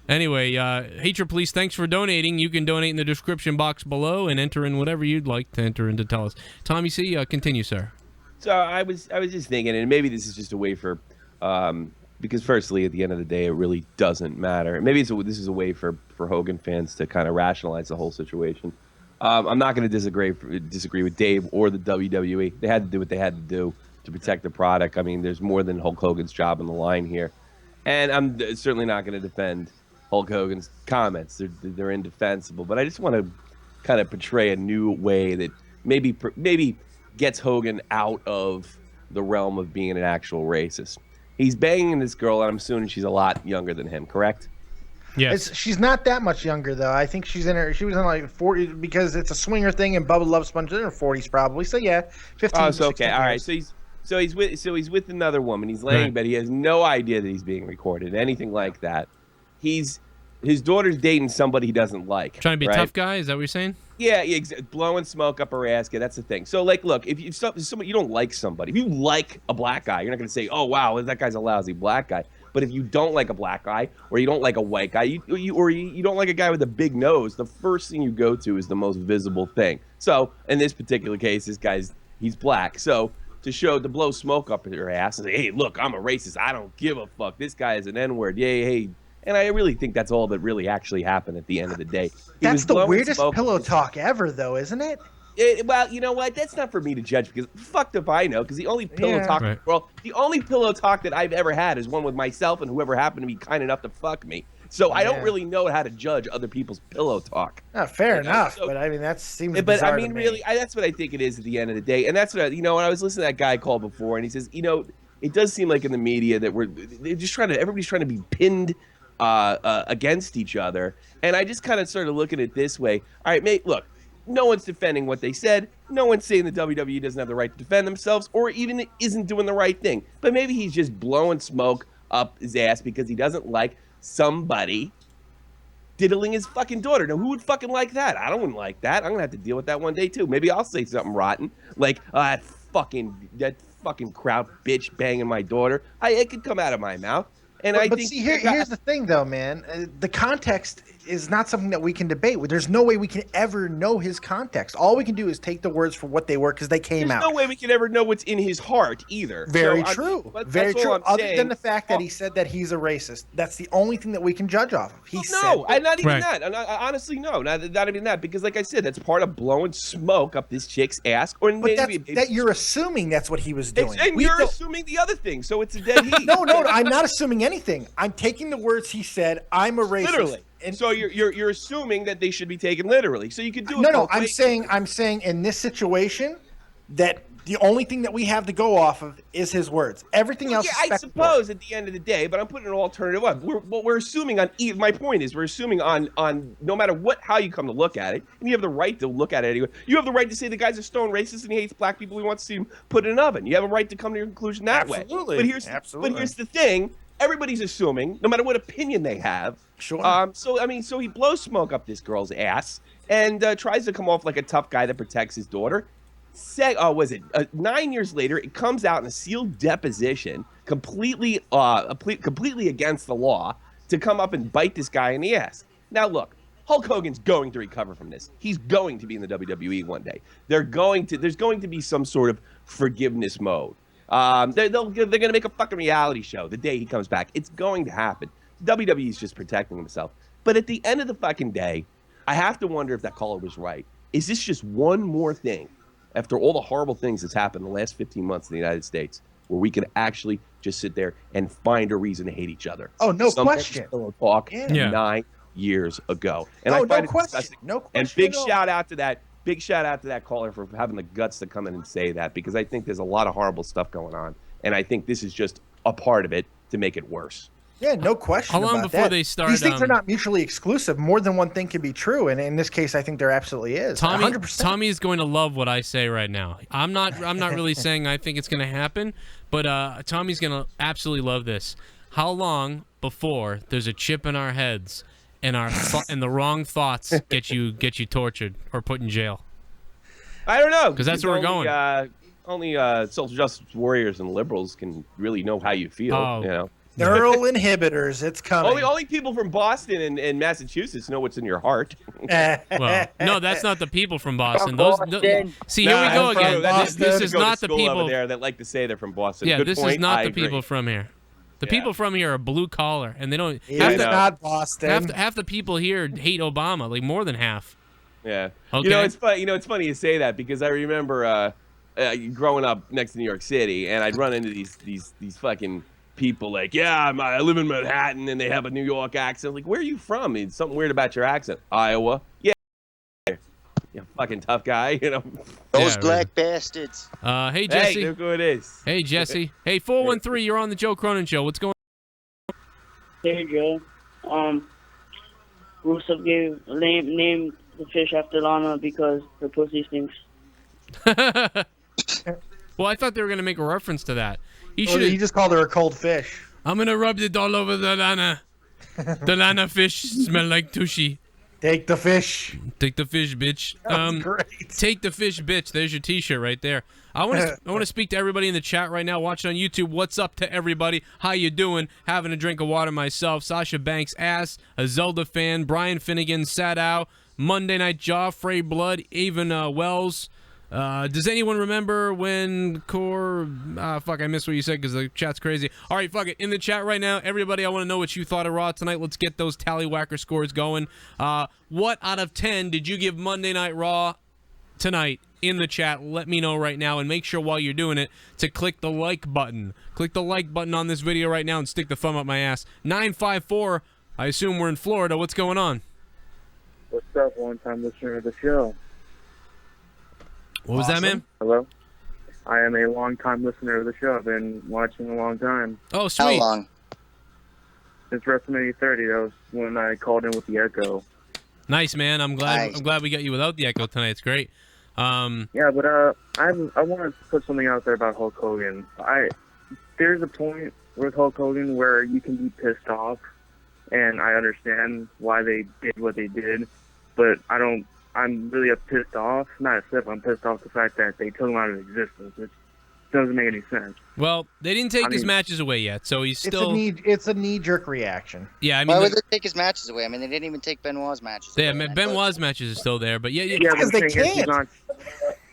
Anyway, Hatred Police, thanks for donating. You can donate in the description box below and enter in whatever you'd like to enter in to tell us. Tommy C., continue, sir. So I was just thinking, and maybe this is just a way for, because firstly, at the end of the day, it really doesn't matter. Maybe this is a way for Hogan fans to kind of rationalize the whole situation. I'm not going to disagree with Dave or the WWE. They had to do what they had to do to protect the product. I mean, there's more than Hulk Hogan's job on the line here. And I'm certainly not going to defend Hulk Hogan's comments. They're indefensible. But I just want to kind of portray a new way that maybe gets Hogan out of the realm of being an actual racist. He's banging this girl, and I'm assuming she's a lot younger than him, correct? Yes. She's not that much younger though. I think she was in like 40 because it's a swinger thing, and Bubba Love Sponge in her 40s probably. So yeah, 15. Oh, so okay, all right. So he's with another woman. He's laying in bed. He has no idea that he's being recorded, anything like that. His daughter's dating somebody he doesn't like. Trying to be a tough guy? Is that what you're saying? Yeah, blowing smoke up her ass. Yeah, that's the thing. So, like, look, if somebody you don't like somebody, if you like a black guy, you're not going to say, "Oh, wow, that guy's a lousy black guy." But if you don't like a black guy, or you don't like a white guy, you don't like a guy with a big nose, the first thing you go to is the most visible thing. So, in this particular case, he's black. So, to blow smoke up her ass and say, "Hey, look, I'm a racist. I don't give a fuck. This guy is an N-word. Yay, hey." And I really think that's all that really actually happened at the end of the day. That's the weirdest pillow talk ever, though, isn't it? Well, you know what? That's not for me to judge because fucked if I know. Because the only pillow talk, the only pillow talk that I've ever had is one with myself and whoever happened to be kind enough to fuck me. So I don't really know how to judge other people's pillow talk. Fair enough, but I mean that seems. But bizarre I mean, to me. really, that's what I think it is at the end of the day, and that's what when I was listening to that guy call before, and he says, it does seem like in the media that everybody's trying to be pinned against each other, and I just kind of started looking at it this way. All right, mate, look. No one's defending what they said. No one's saying the WWE doesn't have the right to defend themselves or even isn't doing the right thing. But maybe he's just blowing smoke up his ass because he doesn't like somebody diddling his fucking daughter. Now, who would fucking like that? I don't like that. I'm going to have to deal with that one day, too. Maybe I'll say something rotten like, that fucking crowd bitch banging my daughter. It could come out of my mouth. And I think here's the thing, though, man. The context is not something that we can debate. There's no way we can ever know his context. All we can do is take the words for what they were because they came out. There's no way we can ever know what's in his heart either. Very true. Very true. Other than the fact that he said that he's a racist, that's the only thing that we can judge off of. Not even that. Honestly, no, not even that. Because, like I said, that's part of blowing smoke up this chick's ass. But that you're assuming that's what he was doing. And you're assuming the other thing, so it's a dead heat. No, I'm not assuming anything. I'm taking the words he said. I'm a racist. Literally. And so you're assuming that they should be taken literally. So you could do it. No. I'm saying in this situation that the only thing that we have to go off of is his words. Everything else. Yeah, I suppose at the end of the day, but I'm putting an alternative up. We're assuming on. My point is, we're assuming on no matter how you come to look at it, and you have the right to look at it anyway. You have the right to say the guy's a stone racist and he hates black people. He wants to see him put in an oven. You have a right to come to your conclusion that way. But here's the thing. Everybody's assuming, no matter what opinion they have. Sure. So he blows smoke up this girl's ass and tries to come off like a tough guy that protects his daughter. 9 years later, it comes out in a sealed deposition, completely against the law, to come up and bite this guy in the ass. Now, look, Hulk Hogan's going to recover from this. He's going to be in the WWE one day. There's going to be some sort of forgiveness mode. They're going to make a fucking reality show the day he comes back. It's going to happen. WWE is just protecting himself. But at the end of the fucking day, I have to wonder if that caller was right. Is this just one more thing after all the horrible things that's happened in the last 15 months in the United States where we can actually just sit there and find a reason to hate each other? Oh, no question. Talk 9 years ago. And I find it disgusting. No question. And big shout out to that caller for having the guts to come in and say that, because I think there's a lot of horrible stuff going on. And I think this is just a part of it. to make it worse. Yeah, no question. How long about before that. they start, These things are not mutually exclusive. More than one thing can be true, and in this case, I think there absolutely is. 100%. Tommy is going to love what I say right now. I'm not really saying I think it's going to happen, but Tommy's going to absolutely love this. How long before there's a chip in our heads and and the wrong thoughts get you tortured or put in jail? I don't know, because that's where we're going. Only social justice warriors and liberals can really know how you feel. Oh. You know, neural inhibitors. It's coming. Only people from Boston and Massachusetts know what's in your heart. Well, no, that's not the people from Boston. See, Nah, here we go again. This is go to not the school people over there that like to say they're from Boston. Yeah, Good this point. is not I the agree. people from here. The people from here are blue collar, and they don't. It's not Boston. Half the people here hate Obama, like more than half. Yeah. Okay. You know, it's funny. You know, it's funny you say that because I remember growing up next to New York City, and I'd run into these fucking people like, yeah, I live in Manhattan, and they have a New York accent. Like, where are you from? It's something weird about your accent. Iowa. Yeah. You fucking tough guy. You know. Those black bastards. Hey Jesse. Hey, look who it is. Hey Jesse. Hey 413. You're on the Joe Cronin Show. What's going on? Hey Joe. Rusev named the fish after Lana because her pussy stinks. Well, I thought they were gonna make a reference to that. He just called her a cold fish. I'm gonna rub it all over the Lana. The Lana fish smell like tushy. Take the fish. Take the fish, bitch. Great. Take the fish, bitch. There's your T-shirt right there. I want to speak to everybody in the chat right now, watching on YouTube. What's up to everybody? How you doing? Having a drink of water myself. Sasha Banks, ass. A Zelda fan. Brian Finnegan, Sadow. Monday Night Jaw. Frey Blood. Even Wells. Does anyone remember when fuck, I missed what you said because the chat's crazy. All right, fuck it. In the chat right now, everybody, I want to know what you thought of Raw tonight. Let's get those tallywhacker scores going. What out of 10 did you give Monday Night Raw tonight? In the chat, let me know right now, and make sure while you're doing it to click the like button. Click the like button on this video right now and stick the thumb up my ass. 954, I assume we're in Florida. What's going on? What's up, one-time listener of the show? What was that, man? Hello? I am a long-time listener of the show. I've been watching a long time. Oh, sweet. How long? Since WrestleMania 30, that was when I called in with the Echo. Nice, man. I'm glad we got you without the echo tonight. It's great. Yeah, but I want to put something out there about Hulk Hogan. There's a point with Hulk Hogan where you can be pissed off, and I understand why they did what they did, but I'm really pissed off. Not upset, but I'm pissed off the fact that they took him out of existence. It doesn't make any sense. Well, they didn't take his matches away yet, so he's still. It's a knee-jerk reaction. Yeah, I mean. Why would they take his matches away? I mean, they didn't even take Benoit's matches away. Yeah, Benoit's matches are still there, but yeah, because they can't.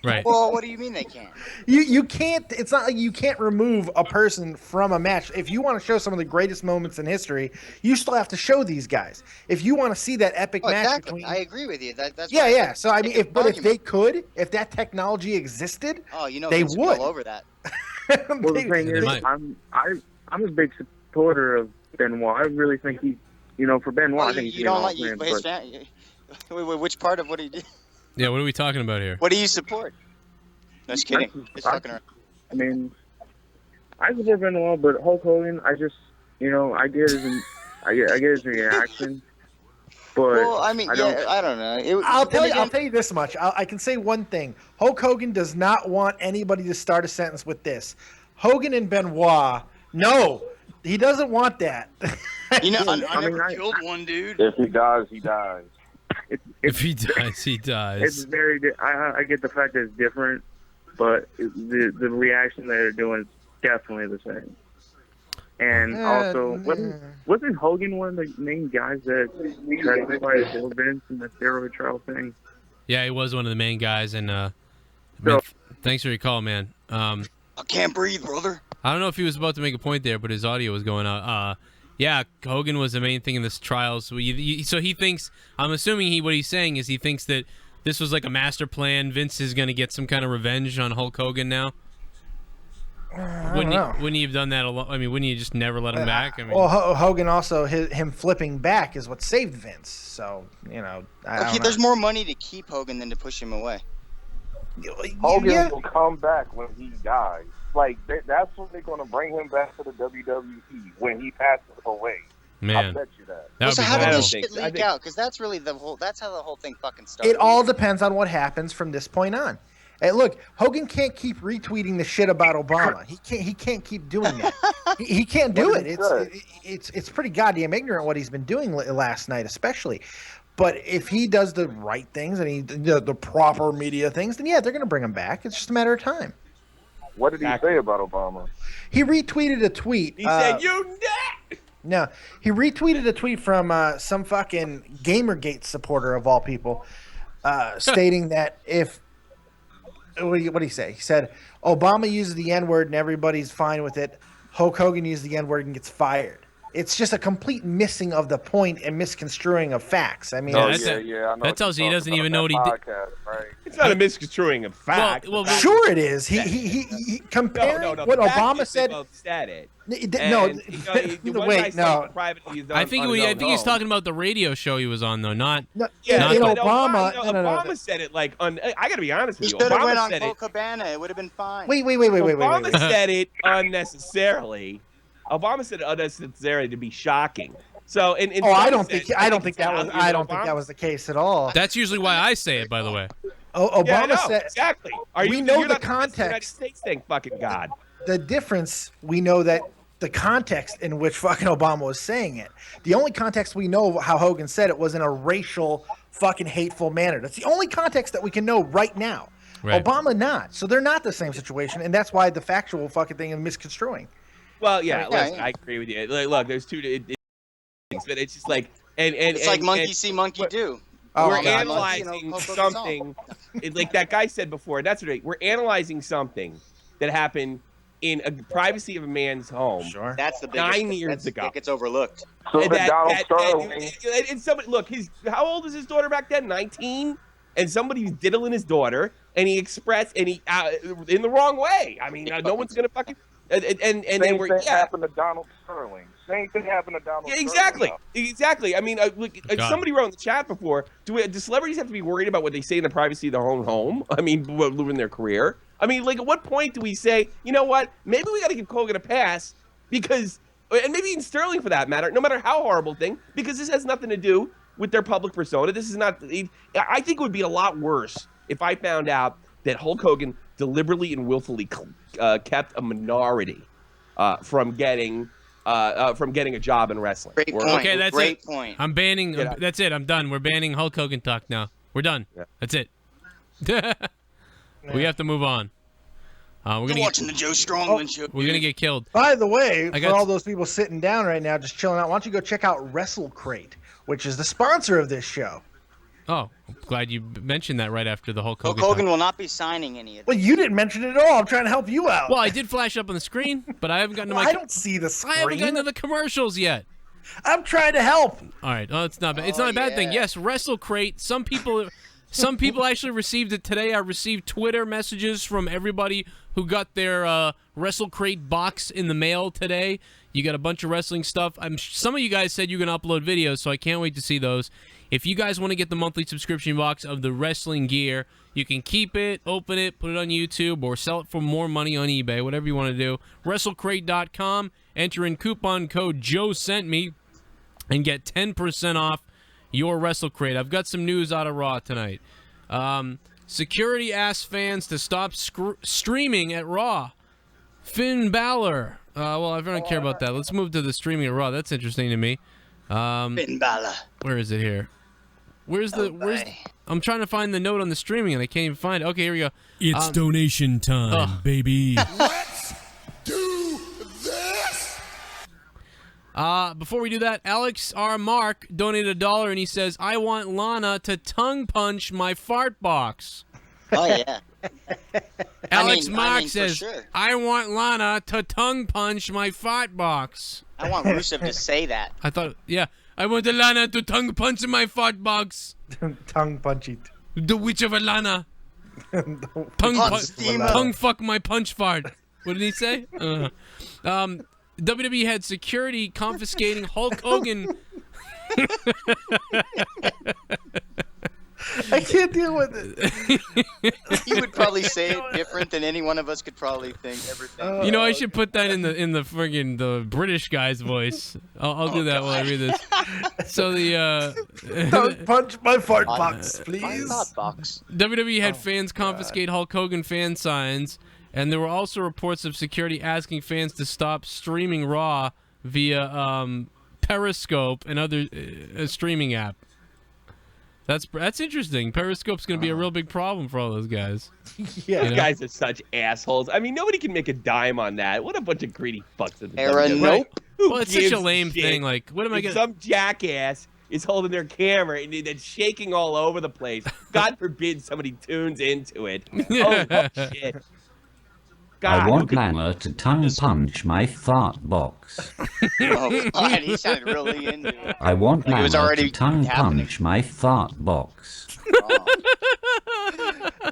Right. Well, what do you mean they can't? You can't. It's not like you can't remove a person from a match. If you want to show some of the greatest moments in history, you still have to show these guys. If you want to see that epic match exactly. between, I agree with you. That's yeah, why yeah. So I mean, if they could, if that technology existed, they Vince would. be all over that. Well, the thing is, I'm a big supporter of Benoit. I really think for Benoit, I think he's don't like his fan. Which part of what he did? Yeah, what are we talking about here? What do you support? No, just kidding. Just fucking around. I mean, I support Benoit, but Hulk Hogan, I just, I get his reaction. But well, I mean, I don't know. I'll tell you this much. I can say one thing. Hulk Hogan does not want anybody to start a sentence with this. Hogan and Benoit, no, he doesn't want that. I never killed one dude. If he dies, he dies. If he dies, he dies. It's very. I get the fact that it's different, but the reaction that they're doing is definitely the same. And also, wasn't Hogan one of the main guys that tried to fight Bill Vince in the steroid trial thing? Yeah, he was one of the main guys, and thanks for your call, man. I can't breathe, brother. I don't know if he was about to make a point there, but his audio was going out. Yeah, Hogan was the main thing in this trial. So he thinks, I'm assuming what he's saying is he thinks that this was like a master plan. Vince is going to get some kind of revenge on Hulk Hogan now. Wouldn't he have done that alone? I mean, wouldn't you just never let him back? I mean, well, Hogan also, him flipping back is what saved Vince. So, there's more money to keep Hogan than to push him away. Hogan will come back when he dies. like that's when they're going to bring him back to the WWE when he passes away. Man, I bet you that. That would so be how did horrible. this shit leak out? Because that's really that's how the whole thing fucking started. It all depends on what happens from this point on. Hey, look, Hogan can't keep retweeting the shit about Obama. He can't keep doing that. He can't do it. It's pretty goddamn ignorant what he's been doing last night, especially. But if he does the right things and the proper media things, then yeah, they're going to bring him back. It's just a matter of time. What did he say about Obama? He retweeted a tweet. He said, "You net." No, he retweeted a tweet from some fucking Gamergate supporter of all people, stating that if what did he say? He said Obama uses the N-word and everybody's fine with it. Hulk Hogan uses the N-word and gets fired. It's just a complete missing of the point and misconstruing of facts. I mean, I know that tells you he doesn't even know what he did. Right? It's not a misconstruing of fact. Well, sure it is. He comparing what Obama said. Said it. Wait, no. I think he's talking about the radio show he was on, though, not. Obama said it like I got to be honest with you. He should have went Obama on said Colt Cabana. It would have been fine. Wait. Obama said it unnecessarily. Obama said it unnecessarily to be shocking. So, I don't think that was the case at all. That's usually why I say it, by the way. Obama said exactly. We know you're the not context. United States, thank fucking God. The difference, we know that the context in which fucking Obama was saying it. The only context we know how Hogan said it was in a racial, fucking hateful manner. That's the only context that we can know right now. Right. Obama not. So they're not the same situation, and that's why the factual fucking thing is misconstruing. Well, yeah, listen, I agree with you. Look, there's two things, but it's just like it's like monkey see, monkey do. We're analyzing something, like that guy said before. That's right. We're analyzing something that happened in a privacy of a man's home. Sure. That's the biggest, 9 years ago. That gets overlooked. So and somebody, look, how old was his daughter back then? 19. And somebody was diddling his daughter, and he expressed, and he in the wrong way. I mean, no one's gonna fucking. And then we're happened to Donald Sterling. Same thing happened to Donald. Yeah, Sterling. Exactly. I mean, look, somebody wrote in the chat before. Do celebrities have to be worried about what they say in the privacy of their own home? I mean, living their career. I mean, like, at what point do we say, you know what? Maybe we got to give Hogan a pass because, and maybe even Sterling for that matter, no matter how horrible thing, because this has nothing to do with their public persona. This is not. I think it would be a lot worse if I found out that Hulk Hogan deliberately and willfully kept a minority from getting a job in wrestling. Great point. Okay, that's Great it. point. I'm banning. That's it. I'm done. We're banning Hulk Hogan talk now. We're done. Yeah. That's it. We have to move on. We're gonna watching the Joe Strongman show. We're gonna get killed. By the way, for all those people sitting down right now, just chilling out, why don't you go check out WrestleCrate, which is the sponsor of this show. Oh, I'm glad you mentioned that right after the Hulk Hogan. Hulk Hogan will not be signing any of this. Well, you didn't mention it at all. I'm trying to help you out. Well, I did flash up on the screen, but I haven't gotten to my. I don't see the screen. I haven't gotten to the commercials yet. I'm trying to help. All right. Oh, it's not bad. It's not a bad thing. Yes, WrestleCrate. Some people actually received it today. I received Twitter messages from everybody who got their WrestleCrate box in the mail today. You got a bunch of wrestling stuff. Some of you guys said you're going to upload videos, so I can't wait to see those. If you guys want to get the monthly subscription box of the wrestling gear, you can keep it, open it, put it on YouTube, or sell it for more money on eBay, whatever you want to do. WrestleCrate.com. Enter in coupon code JOESENTME and get 10% off your WrestleCrate. I've got some news out of Raw tonight. Security asks fans to stop streaming at Raw. Finn Balor. Well, I don't care about that. Let's move to the streaming at Raw. That's interesting to me. Finn Balor. Where is it here? Where's I'm trying to find the note on the streaming and I can't even find it. Okay, here we go. It's donation time, baby. Let's do this. Before we do that, Alex R. Mark donated $1 and he says, I want Lana to tongue punch my fart box. Oh, yeah. Alex Mark says, sure. I want Lana to tongue punch my fart box. I want Rusev to say that. I thought, yeah. I want Lana to tongue punch my fart box. Tongue punch it. The Witch of Lana. Tongue fuck my punch fart. What did he say? WWE had security confiscating Hulk Hogan. I can't deal with it. He would probably say it different than any one of us could probably think. Everything. You know, I should put that in the friggin' the British guy's voice. I'll do that while I read this. So Don't punch my fart box, please. My thought box. WWE had fans confiscate Hulk Hogan fan signs, and there were also reports of security asking fans to stop streaming Raw via Periscope and other streaming app. That's interesting. Periscope's going to be a real big problem for all those guys. Yeah, Those guys are such assholes. I mean, nobody can make a dime on that. What a bunch of greedy fucks. At the Era, WWE. nope. Who Well, it's such a gives lame shit? thing. Like, what am I If going some jackass is holding their camera and it's shaking all over the place. God forbid somebody tunes into it. Oh, shit. God, I want LANA to tongue punch my fart box. Oh, God, he sounded really into it. I want Like it was LANA already to tongue happening. punch my fart box.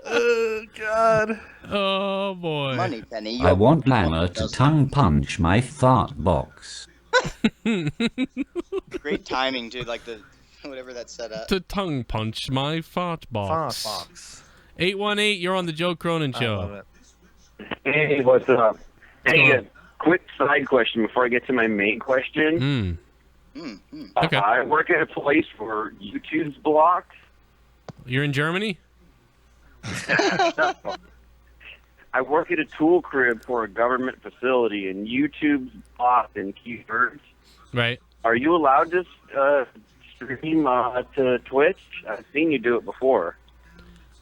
Oh, God. Oh, boy. Money, Penny. I want LANA to tongue punch my fart box. Great timing, dude. Like the whatever that's set up. To tongue punch my fart box. 818, you're on the Joe Cronin Show. Hey, what's up? Hey, on? quick side question before I get to my main question. Okay. I work at a place where YouTube's blocked. You're in Germany? I work at a tool crib for a government facility, and YouTube's blocked in keywords. Right. Are you allowed to stream to Twitch? I've seen you do it before.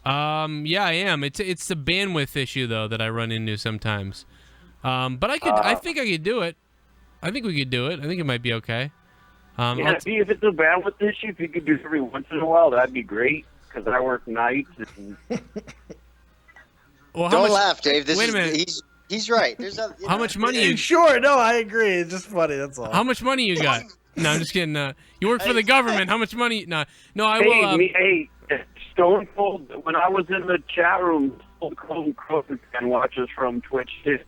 Yeah, I am. It's the bandwidth issue though that I run into sometimes. But I think I could do it. I think we could do it. I think it might be okay. Yeah, if it's a bandwidth issue, if you could do it every once in a while, that'd be great. Because I work nights. And... Well, Don't laugh, Dave. Wait a minute. He's right. There's a, How much money you? Sure, no, I agree. It's just funny. That's all. How much money you got? No, I'm just kidding. You work for the government. How much money? No, I hey, will. Hey, Stone Cold, when I was in the chat room, Stone Cold Cronin fan watches from Twitch too.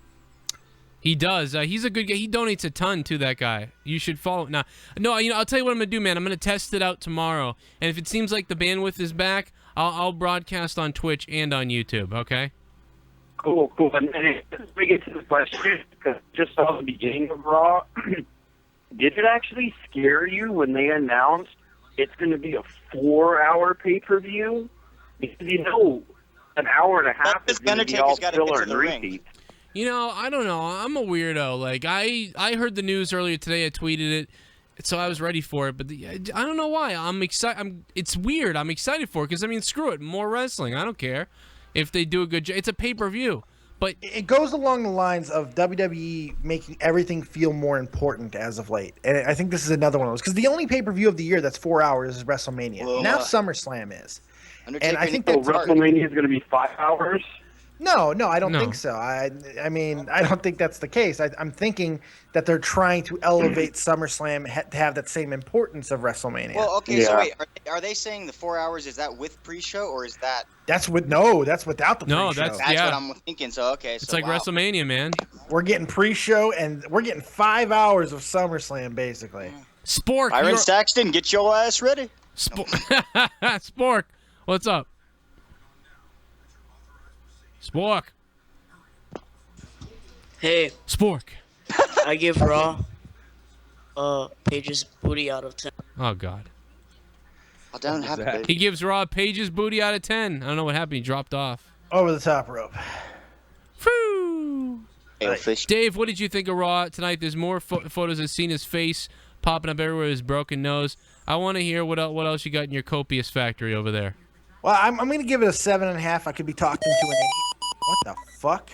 He does. He's a good guy. He donates a ton to that guy. You should follow. No, I'll tell you what I'm gonna do, man. I'm gonna test it out tomorrow, and if it seems like the bandwidth is back, I'll broadcast on Twitch and on YouTube. Okay. Cool. And then we get to the question, because just saw the beginning of Raw. Did it actually scare you when they announced it's going to be a 4-hour pay-per-view? Because an hour and a half is going to be all filler and repeat. You know, I don't know. I'm a weirdo. Like I heard the news earlier today. I tweeted it, so I was ready for it. But I don't know why. I'm excited. It's weird. I'm excited for it because I mean, screw it. More wrestling. I don't care if they do a good job. It's a pay-per-view. But it goes along the lines of WWE making everything feel more important as of late. And I think this is another one of those. Because the only pay-per-view of the year that's 4 hours is WrestleMania. Well, now SummerSlam is. And I think WrestleMania is going to be 5 hours? No, I don't think so. I mean, I don't think that's the case. I'm thinking that they're trying to elevate SummerSlam to have that same importance of WrestleMania. Well, okay, so wait, are they saying the 4 hours, is that with pre-show, or is that... That's without the pre-show. No, That's what I'm thinking, so okay. It's like WrestleMania, man. We're getting pre-show, and we're getting 5 hours of SummerSlam, basically. Spork. Byron Saxton, get your ass ready. Spork, what's up? Spork. Hey. Spork. I give Raw Paige's booty out of 10. Oh, God. I don't have it. He gives Raw Paige's booty out of 10. I don't know what happened. He dropped off. Over the top rope. Woo! Dave, what did you think of Raw tonight? There's more photos of Cena's face popping up everywhere, his broken nose. I want to hear what else you got in your copious factory over there. Well, I'm going to give it a 7.5. I could be talked into an 8. What the fuck?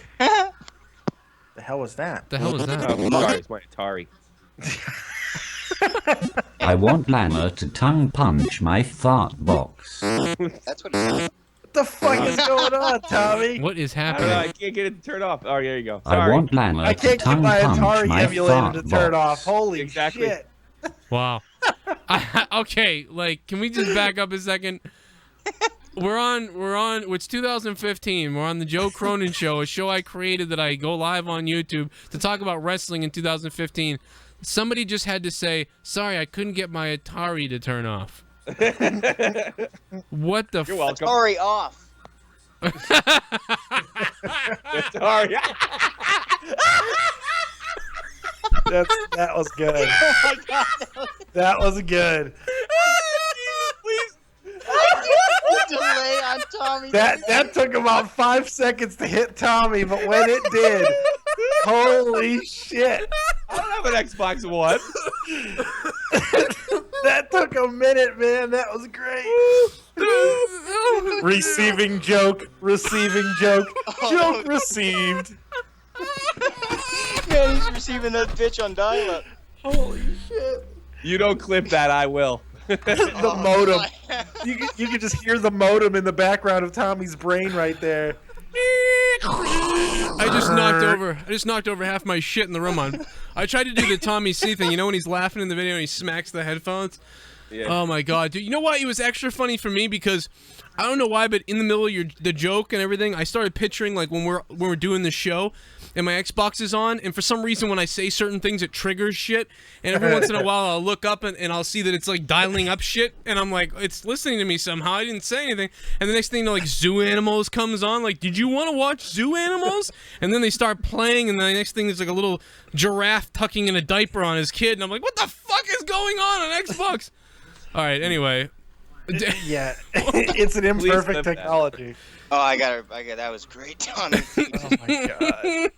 The hell was that? The hell was that? Oh, sorry, it's my Atari. I want LANA to tongue punch my fart box. That's what it What the fuck is going on, Tommy? What is I don't happening? know, I can't get it to turn off. Oh, there you go. I Sorry. want LANA I to can't get tongue my punch Atari my emulator fart to turn box. off. Holy Exactly. shit. Wow. Okay, like, can we just back up a second? We're on, it's 2015. We're on the Joe Cronin Show, a show I created that I go live on YouTube to talk about wrestling in 2015. Somebody just had to say, sorry, I couldn't get my Atari to turn off. What the? You're welcome. Atari off. Atari. That was good. Oh my god. That was good. The delay on Tommy. That took about 5 seconds to hit Tommy, but when it did, holy shit. I don't have an Xbox One. That took a minute, man. That was great. Receiving joke. Receiving joke. Joke received. Man, he's receiving that bitch on dial-up. Holy shit. You don't clip that, I will. The modem. You can just hear the modem in the background of Tommy's brain right there. I just knocked over half my shit in the room on. I tried to do the Tommy C thing, you know when he's laughing in the video and he smacks the headphones? Yeah. Oh my god, dude. You know why it was extra funny for me? Because I don't know why, but in the middle of the joke and everything, I started picturing like when we're doing the show and my Xbox is on, and for some reason when I say certain things it triggers shit, and every once in a while I'll look up and I'll see that it's like dialing up shit, and I'm like, it's listening to me somehow. I didn't say anything, and the next thing you know, like Zoo Animals comes on, like, did you want to watch Zoo Animals? And then they start playing, and the next thing is like a little giraffe tucking in a diaper on his kid, and I'm like, what the fuck is going on Xbox? All right, anyway. Yeah, it's an imperfect technology. Oh, I got that was great, Tommy. Oh my god.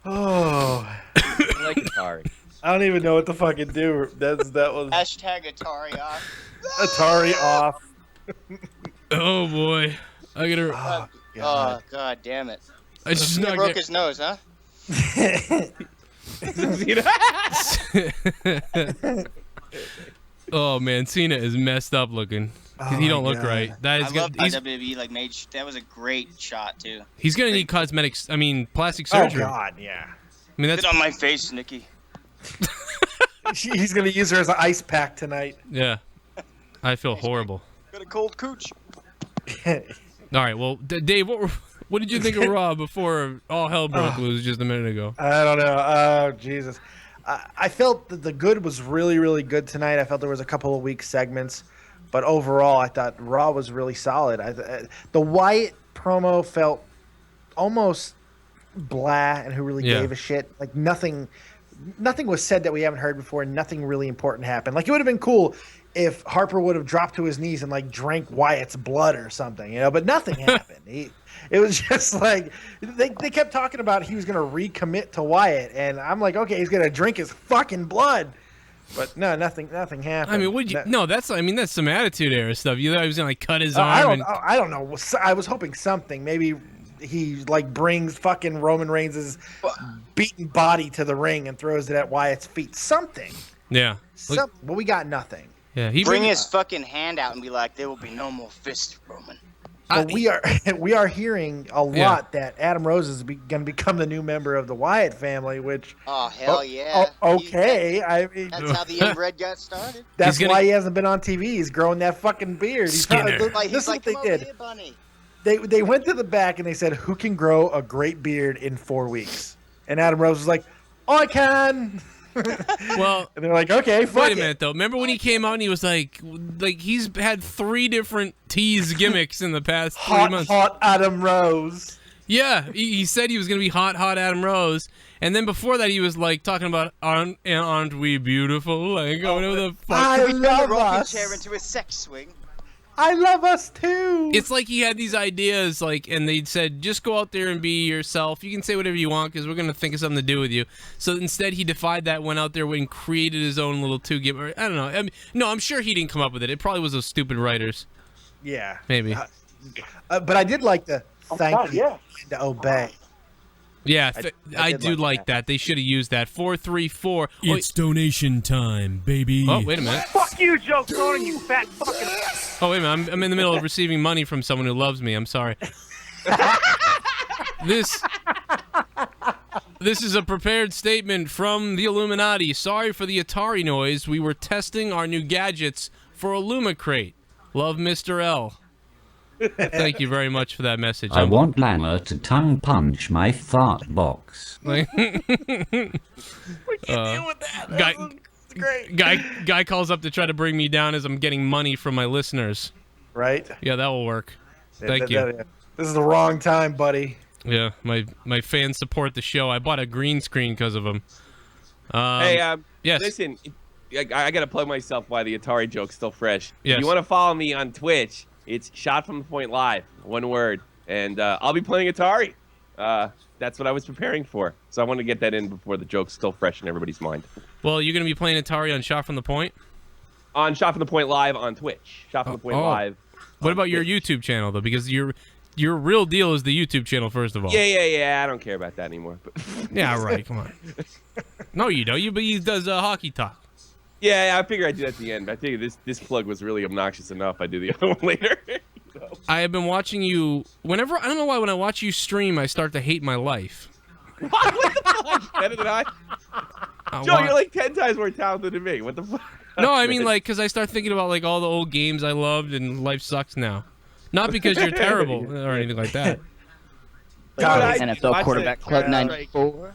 Oh. I like Atari. I don't even know what to fucking do. That was Hashtag Atari off. Atari off. Oh boy, I gotta. Oh god damn it! I just He broke his nose, huh? Oh man, Cena is messed up looking. He don't look right. That is I love how WWE like made that was a great shot too. He's gonna need cosmetics. I mean, plastic surgery. Oh god, yeah. I mean, that's Get on my face, Nikki. He's gonna use her as an ice pack tonight. Yeah, I feel horrible. Got a cold cooch. All right, well, Dave, what did you think of Raw before all hell broke loose just a minute ago? I don't know. Oh Jesus. I felt that the good was really, really good tonight. I felt there was a couple of weak segments, but overall, I thought Raw was really solid. The Wyatt promo felt almost blah, and who really gave a shit. Like nothing was said that we haven't heard before. Nothing really important happened. Like it would have been cool if Harper would have dropped to his knees and like drank Wyatt's blood or something, you know. But nothing happened. It was just like they kept talking about he was going to recommit to Wyatt, and I'm like, okay, he's going to drink his fucking blood. But no, nothing happened. I mean, that's some attitude era stuff. You thought he was going to like cut his arm? I don't know. I was hoping something. Maybe he like brings fucking Roman Reigns' beaten body to the ring and throws it at Wyatt's feet. Something. Yeah. But we got nothing. Yeah. Bring his fucking hand out and be like, there will be no more fists, Roman. But we are hearing a lot that Adam Rose is going to become the new member of the Wyatt family, which hell yeah. Okay, I mean That's how the inbred got started. That's why he hasn't been on TV. He's growing that fucking beard. This is what they did. They went to the back and they said, "Who can grow a great beard in 4 weeks?" And Adam Rose was like, "I can." Well, and they're like, okay, fuck wait a minute though. Remember when he came out and he was like he's had 3 different tease gimmicks in the past 3 months. Hot Adam Rose. Yeah, he said he was gonna be hot Adam Rose, and then before that he was like talking about aren't we beautiful? Like, whatever the fuck. I love rocking us. chair into a sex swing. I love us too. It's like he had these ideas, like, and they said, just go out there and be yourself. You can say whatever you want because we're gonna think of something to do with you. So instead, he defied that, went out there and created his own little gimmick. I don't know. I mean, no, I'm sure he didn't come up with it. It probably was those stupid writers. Yeah, maybe. But I did like the thank you to obey. Yeah, I do like that. They should have used that. 434. It's donation time, baby. Oh, wait a minute. Fuck you, Joe Cronin, you fat fucking. Oh, wait a minute. I'm in the middle of receiving money from someone who loves me. I'm sorry. This is a prepared statement from the Illuminati. Sorry for the Atari noise. We were testing our new gadgets for a Lumacrate. Love, Mr. L. Thank you very much for that message. I want LANA to tongue punch my fart box. We can't deal with that. great. Guy calls up to try to bring me down as I'm getting money from my listeners. Right? Yeah, that will work. Thank you. This is the wrong time, buddy. Yeah, my fans support the show. I bought a green screen because of them. Yes. Listen, I got to plug myself while the Atari joke's still fresh. Yes. If you want to follow me on Twitch, it's Shot from the Point Live, one word. And I'll be playing Atari. That's what I was preparing for. So I want to get that in before the joke's still fresh in everybody's mind. Well, you're going to be playing Atari on Shot from the Point? On Shot from the Point Live on Twitch. Shot from the Point Live. What about your YouTube channel, though? Because your real deal is the YouTube channel, first of all. Yeah. I don't care about that anymore. Yeah, right. Come on. No, you don't. But he does hockey talk. Yeah, I figure I'd do that at the end. But I figure this plug was really obnoxious enough. I'd do the other one later. I have been watching you. I don't know why when I watch you stream, I start to hate my life. What the fuck? Better than I? Joe, you're like 10 times more talented than me. What the fuck? No, I mean, like, because I start thinking about, like, all the old games I loved and life sucks now. Not because you're terrible or anything like that. NFL quarterback club 94.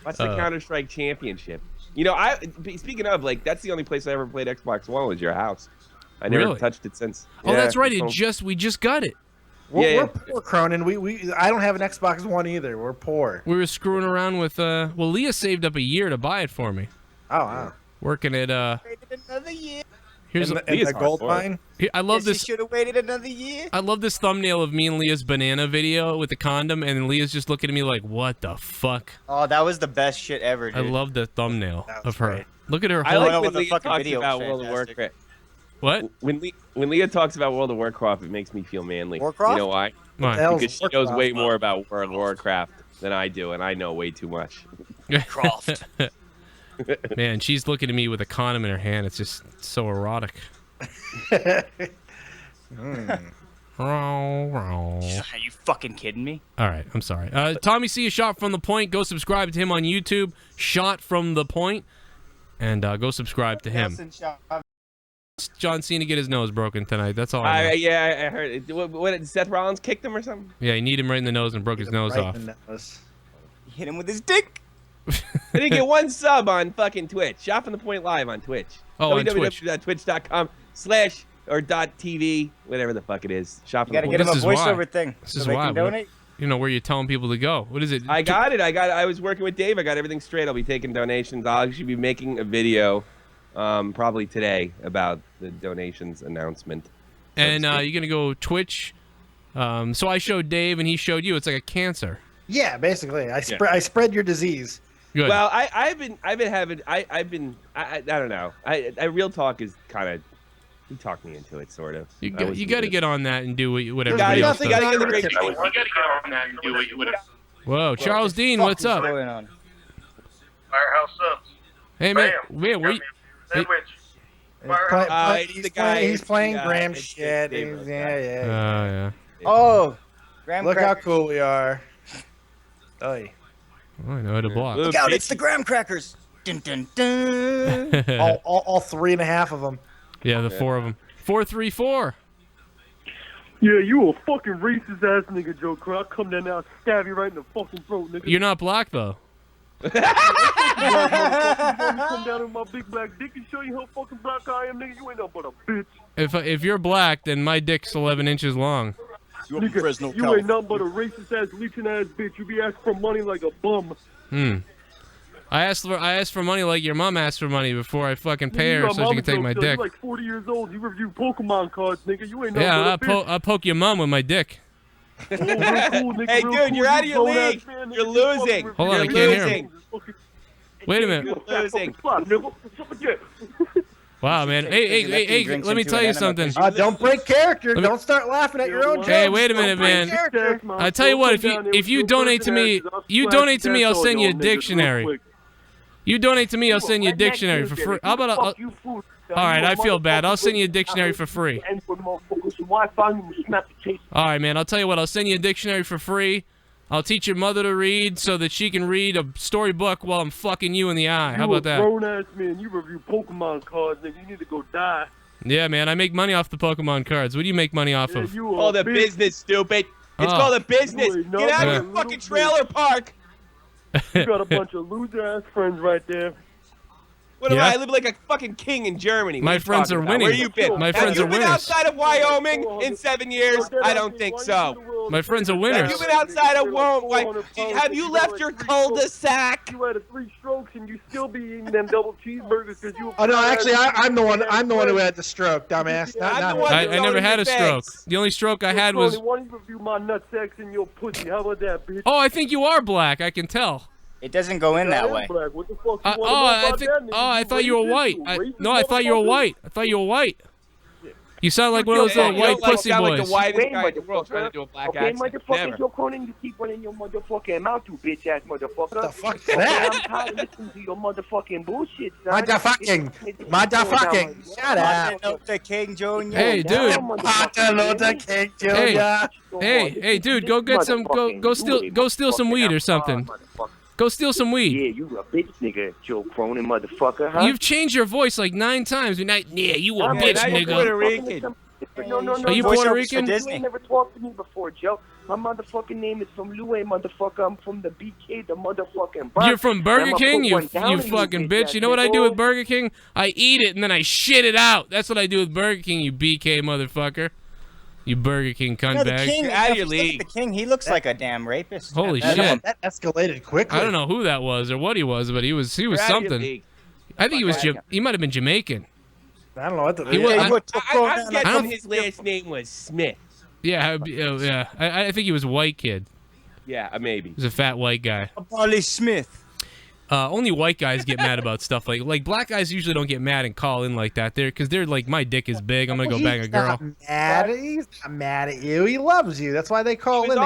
What's the Counter-Strike Championship? You know, speaking of, like, that's the only place I ever played Xbox One was your house. I never touched it since. Oh, that's right. We just got it. We're poor, Cronin. I don't have an Xbox One either. We're poor. We were screwing around with well, Leah saved up a year to buy it for me. Oh wow. Working at Waited another year. Here's the gold mine. I love this. Should have waited another year. I love this thumbnail of me and Leah's banana video with the condom, and Leah's just looking at me like, "What the fuck?" Oh, that was the best shit ever, dude. I love the thumbnail of her. Great. Look at her. I like when the Leah fucking talks video about was World of fantastic. Warcraft. What? When Leah talks about World of Warcraft, it makes me feel manly. Warcraft? You know why? Why? Because she knows way more about World of Warcraft than I do, and I know way too much. Croft. Man, she's looking at me with a condom in her hand. It's just so erotic. Are you fucking kidding me? All right, I'm sorry. Tommy C. Shot from the Point. Go subscribe to him on YouTube. Shot from the Point, and go subscribe to him. John Cena get his nose broken tonight. That's all I know. Yeah, I heard it. What, Seth Rollins kicked him or something? Yeah, he kneed him right in the nose and broke his nose off. He hit him with his dick. I didn't get one sub on fucking Twitch. Shot from the Point Live on Twitch. Oh, on Twitch. www.twitch.com/or.tv, whatever the fuck it is. Shot from You the gotta Point. get him a voiceover thing. This so is they why. can donate. You know where you're telling people to go. What is it? I got it. I was working with Dave. I got everything straight. I'll be taking donations. I'll actually be making a video probably today about the donations announcement. And you're going to go Twitch. So I showed Dave and he showed you. It's like a cancer. Yeah, basically. I spread your disease. Good. Well, I don't know. I real talk is kind of, he talked me into it, sort of. You got to get on that and do whatever. You gotta does. get the great people. You gotta get on that and do what. Whoa, Charles Dean, what's up? Firehouse subs. Hey man, where you? Sandwich. He's playing Graham shit. Yeah. Oh, Graham Look how crackers. cool we are. Oy. Oh, I know how to block. Look out! It's the graham crackers. Dun, dun, dun. all 3.5 of them. Yeah, the 4 of them. 434. Yeah, you a fucking racist ass nigga, Joe Crow. I'll come down now and stab you right in the fucking throat, nigga. You're not black though. Come down with my big black dick and show you how fucking black I am, nigga. You ain't nothing but a bitch. If you're black, then my dick's 11 inches long. Nigga, you ain't nothing but a racist ass, leeching ass bitch. You be asking for money like a bum. I asked for money like your mom asked for money before I fucking pay her You got so she mama can take jokes, my though. dick. You're like 40 years old. You review Pokemon cards, nigga. You ain't nothing Yeah, but a bitch. I'll poke your mom with my dick. Oh, real cool, nigga, Hey, real dude, cool. you're out of You your grown-ass league. man, nigga. You're You losing. fucking- Hold on, I You're can't hear losing. him. Wait a minute. You're losing. Wow, man. Hey, let me tell you something. Don't break character. Don't start laughing at your own jokes. Hey, wait a minute, Don't break man. character. I tell you what, if you donate to me, I'll send you a dictionary. You donate to me, I'll send you a dictionary for free. How about all right, I feel bad. I'll send you a dictionary for free. All right, man. I'll tell you what. I'll send you a dictionary for free. I'll teach your mother to read so that she can read a storybook while I'm fucking you in the eye. How about that? You a grown-ass man. You review Pokemon cards, nigga. You need to go die. Yeah, man. I make money off the Pokemon cards. What do you make money off of? Oh, the business, stupid. It's called a business. Get out of your fucking trailer park. You got a bunch of loser-ass friends right there. What am I? I live like a fucking king in Germany. My friends are winning. Where you been? My friends are Have you been winners. outside of Wyoming in 7 years? I don't think so. My friends are winners. Have you been outside of Wyoming? Have you left your cul-de-sac? You had 3 strokes and you still be eating them double cheeseburgers because you. Oh no, actually, I'm the one. I'm the one who had the stroke, dumbass. I never had a stroke. The only stroke I had was. Why don't you review my nutsack and your pussy? How about that, bitch? Oh, I think you are black. I can tell. It doesn't go in that way. What the fuck you I thought you were white. No, I thought you were white. I thought you were white. You sound like one of those little white pussy boys. Like the whitest guy in the world trying to do a black accent. Motherfucker, Joe Cronin, you keep running your motherfucking mouth, you bitch ass motherfucker. What the fuck is that? I'm tired of listening to your motherfucking bullshit, son. Motherfucking. Shut up. Martin Luther King Jr. Hey, dude. Martin Luther King Jr. Hey, dude, go get some. Go steal some weed or something. Go steal some weed. Yeah, you a bitch nigga, Joe Cronin, motherfucker, huh? You've changed your voice like 9 times. You're not, yeah, you a bitch, nigga. Puerto Rican. No. Are you Puerto Rican? You ain't never talked to me before, Joe. My motherfucking name is from Louis, motherfucker. I'm from the BK, the motherfucking Bronx. You're from Burger King, you fucking bitch. You know what I do with Burger King? I eat it and then I shit it out. That's what I do with Burger King, you BK motherfucker. You Burger King cunt bag. King, out of your league. The King, he looks like a damn rapist. Holy shit! That escalated quickly. I don't know who that was or what he was, but he was something. I think he was. He might have been Jamaican. I don't know what the. I'm guessing his last name was Smith. Yeah, yeah. I think he was a white kid. Yeah, maybe. He was a fat white guy. Polly Smith. Only white guys get mad about stuff like black guys usually don't get mad and call in like that. Because they're like, my dick is big. I'm gonna go bang a girl. He's not mad at you. He loves you. That's why they call in. He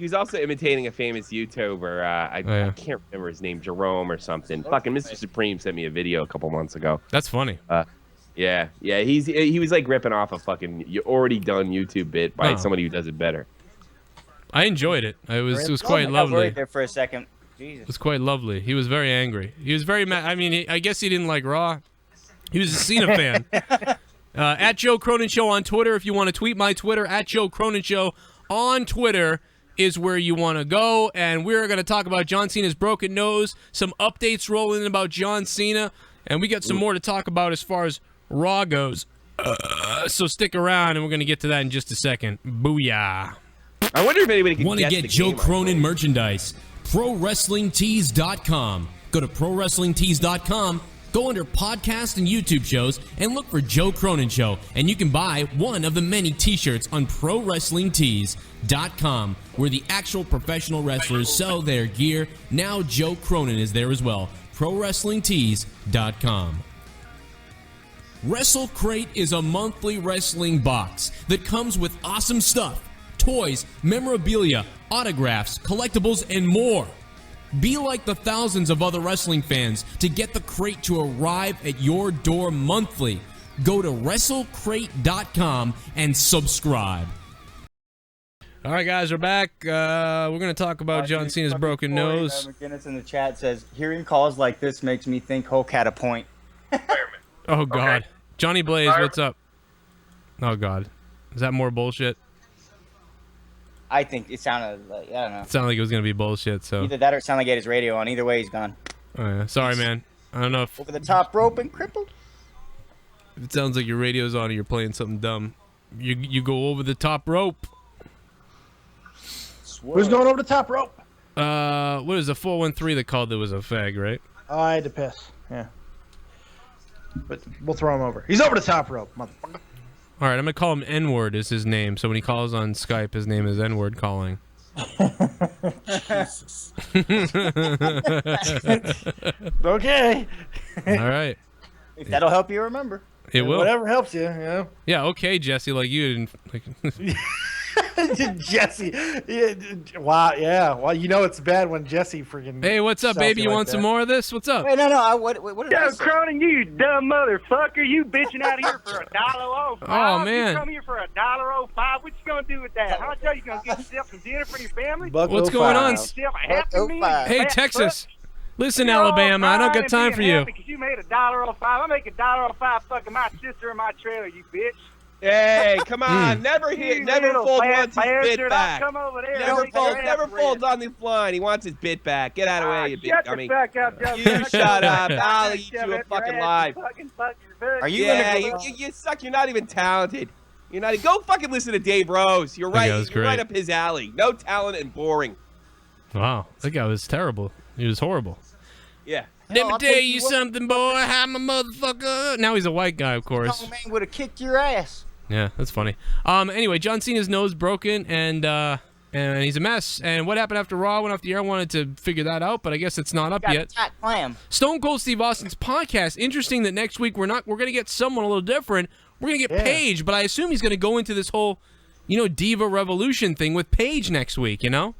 was also imitating a famous YouTuber. I can't remember his name, Jerome or something. Fucking Mr. Supreme sent me a video a couple months ago. That's funny. Yeah. He was like ripping off a fucking already done YouTube bit by somebody who does it better. I enjoyed it. It was quite lovely. There for a second. Jesus. It was quite lovely. He was very angry. He was very mad. I mean, I guess he didn't like Raw. He was a Cena fan. At Joe Cronin Show on Twitter. If you want to tweet my Twitter, at Joe Cronin Show on Twitter is where you want to go. And we're going to talk about John Cena's broken nose, some updates rolling in about John Cena, and we got some more to talk about as far as Raw goes. So stick around, and we're going to get to that in just a second. Booyah. I wonder if anybody can want to get Joe Cronin merchandise. ProWrestlingTees.com. Go to ProWrestlingTees.com, go under podcast and YouTube shows, and look for Joe Cronin Show, and you can buy one of the many t-shirts on ProWrestlingTees.com, where the actual professional wrestlers sell their gear. Now Joe Cronin is there as well. ProWrestlingTees.com. Wrestle Crate is a monthly wrestling box that comes with awesome stuff. Toys, memorabilia, autographs, collectibles, and more. Be like the thousands of other wrestling fans to get the crate to arrive at your door monthly. Go to WrestleCrate.com and subscribe. All right, guys, we're back. We're going to talk about John Cena's broken nose. McGinnis in the chat says, hearing calls like this makes me think Hulk had a point. Oh, God. Okay. Johnny Blaze, what's up? Oh, God. Is that more bullshit? I think it sounded like, I don't know. It sounded like it was going to be bullshit, so. Either that or it sounded like he had his radio on. Either way, he's gone. Oh, yeah. Sorry, man. I don't know if... Over the top rope and crippled? If it sounds like your radio's on and you're playing something dumb, you go over the top rope. Who's going over the top rope? What is the 413 that called that was a fag, right? Oh, I had to piss. Yeah. But we'll throw him over. He's over the top rope, motherfucker. All right, I'm going to call him N-word is his name. So when he calls on Skype, his name is N-word calling. Jesus. Okay. All right. If that'll help you remember. It will. Whatever helps you, you know. Yeah, okay, Jesse, like you didn't... Like... Jesse. Yeah, wow, yeah. Well, you know it's bad when Jesse freaking... Hey, what's up, baby? You want some more of this? What's up? Wait, no. What did I say? Cronin, you dumb motherfucker. You bitching out here for $1.05. Oh, man. You come here for $1.05. What you going to do with that? How much are you going to get yourself some dinner for your family? What's going on? Hey, Texas. Listen, Alabama, I don't got time for you. Because you made $1.05. I make $1.05 fucking my sister in my trailer, you bitch. Hey, come on! Never fold wants his bit answered, back. I'll come over there. Never folds on the line. He wants his bit back. Get out of the way, you big Shut dummy. the fuck up, Joe. You shut up. I'll eat you a fucking live. Are you you suck. You're not even talented. You're not. Go fucking listen to Dave Rose. You're right. That was You're right great. up his alley. No talent and boring. Wow, that guy was terrible. He was horrible. Yeah. Let me tell you something, boy. I'm a motherfucker. Now he's a white guy, of course. Oh, man would have kicked your ass. Yeah, that's funny. Anyway, John Cena's nose broken, and he's a mess. And what happened after Raw went off the air? I wanted to figure that out, but I guess it's not up yet. Stone Cold Steve Austin's podcast. Interesting that next week we're gonna get someone a little different. We're gonna get Paige, but I assume he's gonna go into this whole, Diva Revolution thing with Paige next week. Yeah.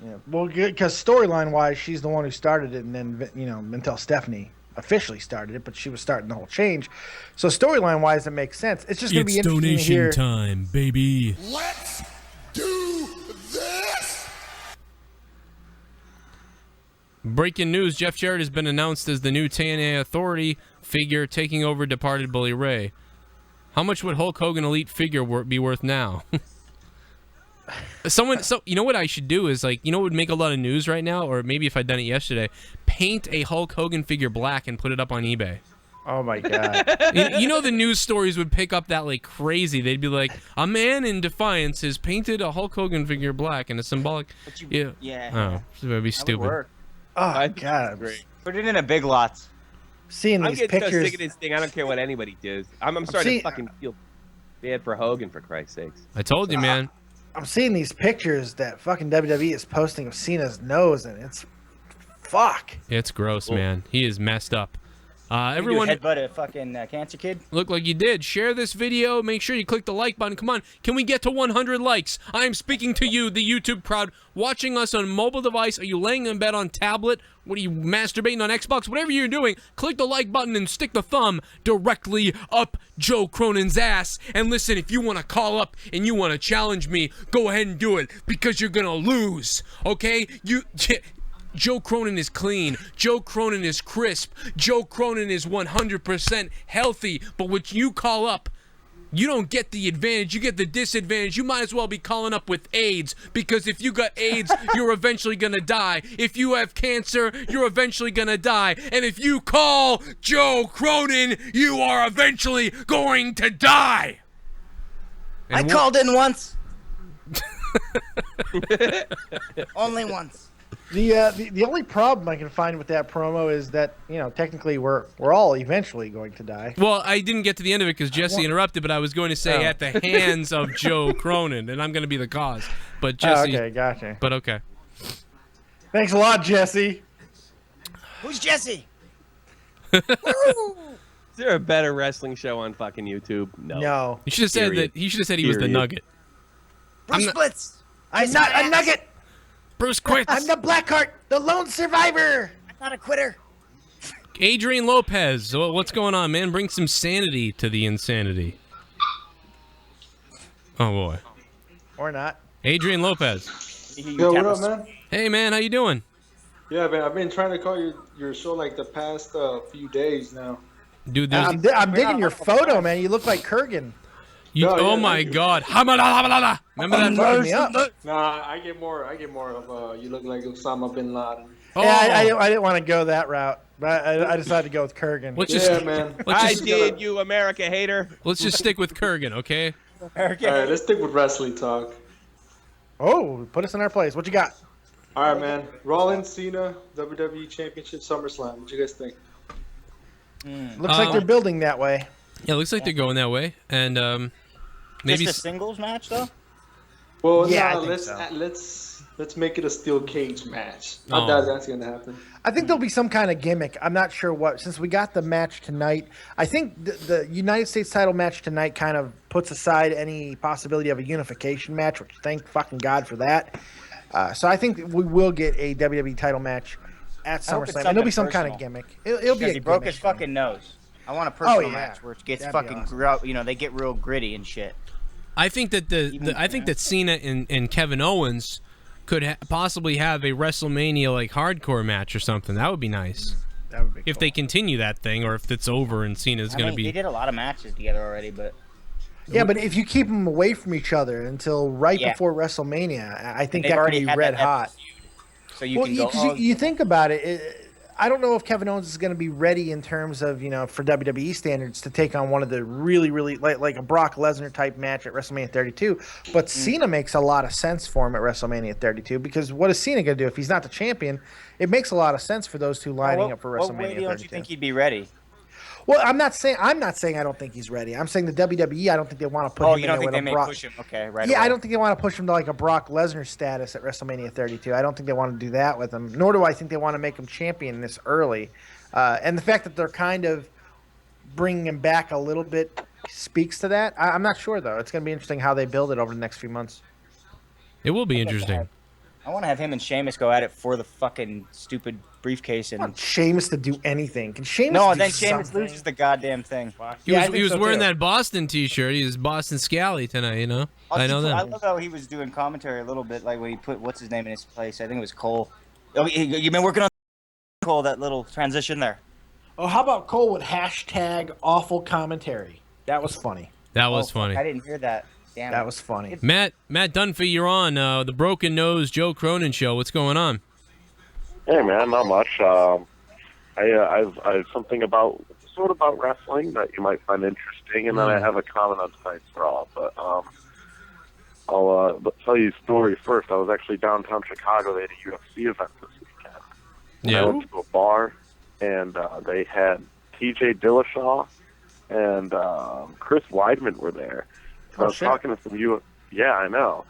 Yeah. Well, because storyline-wise, she's the one who started it, and then, until Stephanie officially started it, but she was starting the whole change. So storyline-wise, it makes sense. It's just going to be interesting to hear. Donation time, baby. Let's do this. Breaking news: Jeff Jarrett has been announced as the new TNA Authority figure, taking over departed Bully Ray. How much would Hulk Hogan Elite figure be worth now? So you know what I should do is, what would make a lot of news right now, or maybe if I'd done it yesterday, paint a Hulk Hogan figure black and put it up on eBay. Oh my God. The news stories would pick up that like crazy. They'd be like, a man in defiance has painted a Hulk Hogan figure black and a symbolic. Yeah. Oh, so that'd be stupid. Work. Oh God. Great. Put it in a Big Lots. Seeing these I'm getting pictures. so sick of this thing. I don't care what anybody does. I'm starting to fucking feel bad for Hogan, for Christ's sakes. I told you, man. I'm seeing these pictures that fucking WWE is posting of Cena's nose, and it's fuck. It's gross, man. He is messed up. Everyone headbutt a fucking cancer kid. Look like you did. Share this video. Make sure you click the like button. Come on. Can we get to 100 likes? I am speaking to you, the YouTube crowd, watching us on mobile device. Are you laying in bed on tablet? What are you masturbating on Xbox? Whatever you're doing, click the like button and stick the thumb directly up Joe Cronin's ass. And listen, if you want to call up and you want to challenge me, go ahead and do it, because you're going to lose. Okay? Joe Cronin is clean. Joe Cronin is crisp. Joe Cronin is 100% healthy. But when you call up, you don't get the advantage. You get the disadvantage. You might as well be calling up with AIDS, because if you got AIDS, you're eventually going to die. If you have cancer, you're eventually going to die. And if you call Joe Cronin, you are eventually going to die. I called in once. Only once. The only problem I can find with that promo is that, technically we're all eventually going to die. Well, I didn't get to the end of it because Jesse interrupted, but I was going to say at the hands of Joe Cronin, and I'm going to be the cause. But Jesse. Okay, gotcha. But okay. Thanks a lot, Jesse. Who's Jesse? Is there a better wrestling show on fucking YouTube? No. You should have said that. He should have said he was the Nugget. Bruce Blitz. I'm not a nugget. Bruce quits. I'm the Blackheart, the lone survivor. I'm not a quitter. Adrian Lopez, what's going on, man? Bring some sanity to the insanity. Oh boy. Or not. Adrian Lopez. Yo, what up, man? Hey, man, how you doing? Yeah, man, I've been trying to call your show like the past few days now. Dude, I'm digging your photo, man. You look like Kurgan. Oh my God! Remember that? Nah, I get more of you look like Osama bin Laden. Oh. Yeah, I didn't want to go that route, but I decided to go with Kurgan. Man. I did, you America hater. Let's just stick with Kurgan, okay? All right, let's stick with wrestling talk. Oh, put us in our place. What you got? All right, man. Rollins, Cena, WWE Championship, SummerSlam. What you guys think? Looks like they're building that way. Yeah, looks like they're going that way, and maybe just a singles match though. Well, yeah, let's make it a steel cage match. Oh. I doubt that's gonna happen. I think there'll be some kind of gimmick. I'm not sure what. Since we got the match tonight, I think the United States title match tonight kind of puts aside any possibility of a unification match, which thank fucking God for that. So I think we will get a WWE title match at SummerSlam. And it'll be some kind of gimmick. It'll be a he broke his fucking nose. I want a personal match where it gets they get real gritty and shit. I think that I think that Cena and Kevin Owens could possibly have a WrestleMania like hardcore match or something. That would be nice. That would be if they continue that thing, or if it's over and Cena's going to be. They did a lot of matches together already, but Yeah, but if you keep them away from each other until right Yeah. before WrestleMania, I think they've that could already be had red that hot. So you can go. You think about it, I don't know if Kevin Owens is going to be ready in terms of, for WWE standards to take on one of the really, really like a Brock Lesnar type match at WrestleMania 32. But Cena makes a lot of sense for him at WrestleMania 32 because what is Cena going to do if he's not the champion? It makes a lot of sense for those two lining up for WrestleMania What way 32. don't you think he'd be ready? Well, I'm not saying I don't think he's ready. I'm saying the WWE, I don't think they want to put him You in don't there think with they a may Brock. push him? Okay, right. Yeah, away. I don't think they want to push him to like a Brock Lesnar status at WrestleMania 32. I don't think they want to do that with him. Nor do I think they want to make him champion this early. And the fact that they're kind of bringing him back a little bit speaks to that. I'm not sure though. It's going to be interesting how they build it over the next few months. It will be interesting. I want to have him and Sheamus go at it for the fucking stupid briefcase and Sheamus to do anything. Can Sheamus? No, do then Sheamus something? loses the goddamn thing. He was wearing that Boston T-shirt. He was Boston Scally tonight. I know that. I love how he was doing commentary a little bit, like when he put what's his name in his place. I think it was Cole. Oh, you've been working on Cole, that little transition there. Oh, how about Cole with hashtag awful commentary? That was funny. That was funny. I didn't hear that. Damn. That was funny. Matt Dunphy, you're on the Broken Nose Joe Cronin show. What's going on? Hey man, not much. I have something about wrestling that you might find interesting, and then I have a comment on tonight's Raw. But I'll tell you a story first. I was actually downtown Chicago. They had a UFC event this weekend. Yeah. I went to a bar, and they had T.J. Dillashaw and Chris Weidman were there. I was talking to some Yeah, I know.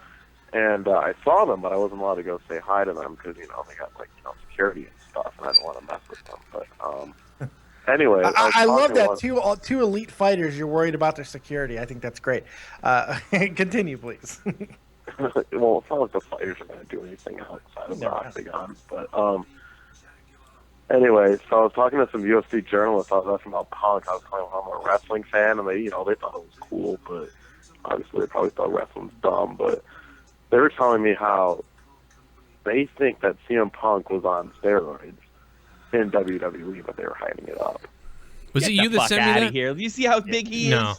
And I saw them, but I wasn't allowed to go say hi to them because, they got, security and stuff, and I didn't want to mess with them. But, anyway. I love that. Two elite fighters, you're worried about their security. I think that's great. Continue, please. Well, it's not like the fighters are going to do anything outside of the octagon. But, anyway, so I was talking to some UFC journalists. I was asking about Punk. I was telling them I'm a wrestling fan, and they thought it was cool, but obviously they probably thought wrestling's dumb. But they were telling me how they think that CM Punk was on steroids in WWE, but they were hiding it up. Was it you that sent me that? Here. You see how big he is? No,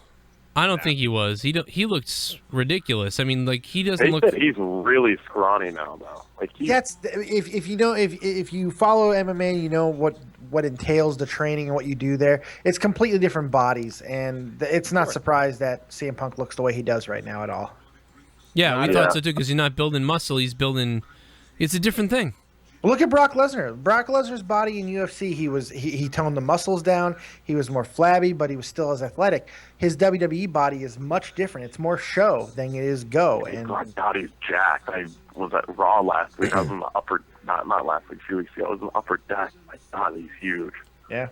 I don't think he was. He looks ridiculous. I mean, he doesn't They look. said he's really scrawny now, though. That's if you follow MMA, you know what entails the training and what you do there. It's completely different bodies, and it's not surprised that CM Punk looks the way he does right now at all. Yeah, we thought so too, because he's not building muscle. He's building. It's a different thing. Look at Brock Lesnar. Brock Lesnar's body in UFC, he toned the muscles down. He was more flabby, but he was still as athletic. His WWE body is much different. It's more show than it is go. And my God, he's jacked. I was at Raw last week. I was in the upper, not last week, 2 weeks ago. I was in the upper deck. My God, he's huge. Yeah.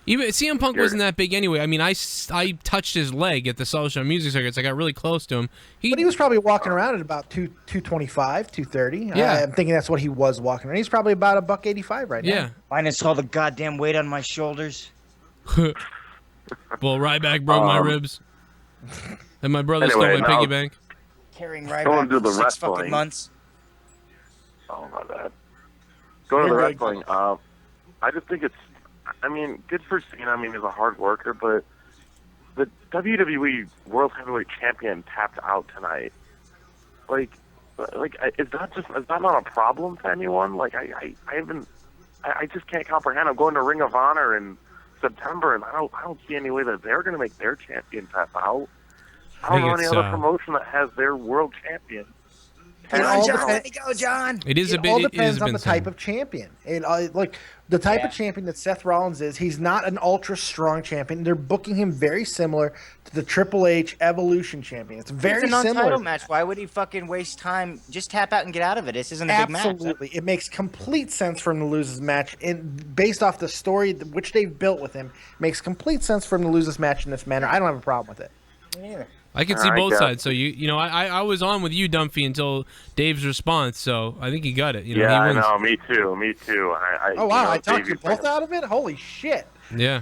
Even CM Punk wasn't that big anyway. I mean, I touched his leg at the Social Music Circuits. I got really close to him. But he was probably walking around at about 225, 230. Yeah. I'm thinking that's what he was walking around. He's probably about $185 right now. Yeah. Minus all the goddamn weight on my shoulders. Well, Ryback broke my ribs. And my brother stole my piggy bank. Carrying Going to Ryback the for 6 wrestling. fucking months. Oh, my bad. Going to the wrestling. I just think it's, good for Cena. He's a hard worker, but the WWE World Heavyweight Champion tapped out tonight. Is that not a problem to anyone? I just can't comprehend. I'm going to Ring of Honor in September, and I don't see any way that they're going to make their champion tap out. I don't know any other promotion that has their world champion. Go, John. It all depends on the type of champion. The type of champion that Seth Rollins is, he's not an ultra strong champion. They're booking him very similar to the Triple H Evolution champion. It's very It's a similar. non-title match. Why would he fucking waste time? Just tap out and get out of it. This isn't a big match. Absolutely. It makes complete sense for him to lose his match. And based off the story which they've built with him, makes complete sense for him to lose this match in this manner. I don't have a problem with it. Me neither. I can see both sides. So I was on with you, Dunphy, until Dave's response. So I think he got it. Yeah, I know. Me too. Oh wow! I talked you both out of it. Holy shit! Yeah,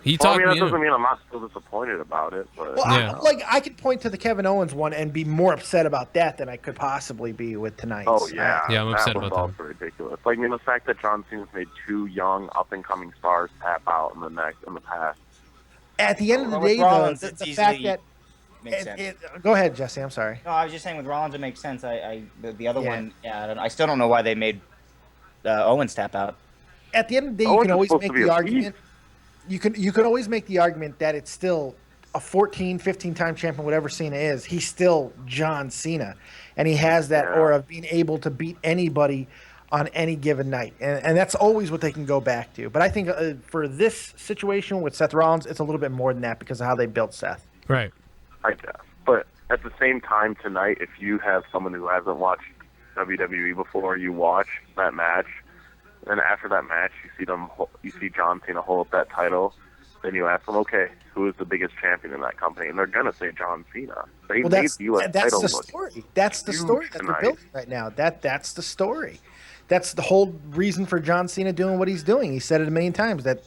he talked me. That doesn't mean I'm not still disappointed about it. But Well, I could point to the Kevin Owens one and be more upset about that than I could possibly be with tonight's. Oh yeah, I'm upset that was about also ridiculous. The fact that John Cena's made 2 young up and coming stars tap out in the past. At the end of the day, Rollins, the it's fact easily- that makes sense. Go ahead, Jesse. I'm sorry. No, I was just saying with Rollins, it makes sense. The other Yeah. one, yeah, I still don't know why they made Owens tap out. At the end of the day, you can always make the argument. You can always make the argument that it's still a 14, 15-time champion, whatever Cena is. He's still John Cena, and he has that aura of being able to beat anybody on any given night, and that's always what they can go back to. But I think for this situation with Seth Rollins, it's a little bit more than that because of how they built Seth. Right. I guess. But at the same time tonight, if you have someone who hasn't watched WWE before, you watch that match, and after that match, you see John Cena hold up that title, then you ask them, okay, who is the biggest champion in that company? And they're gonna say John Cena. They made the U.S. title the story. That's the story that they're building right now. That's the story. That's the whole reason for John Cena doing what he's doing. He said it a million times that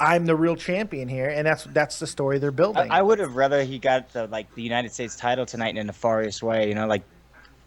I'm the real champion here, and that's the story they're building. I would have rather he got the United States title tonight in a nefarious way. You know, like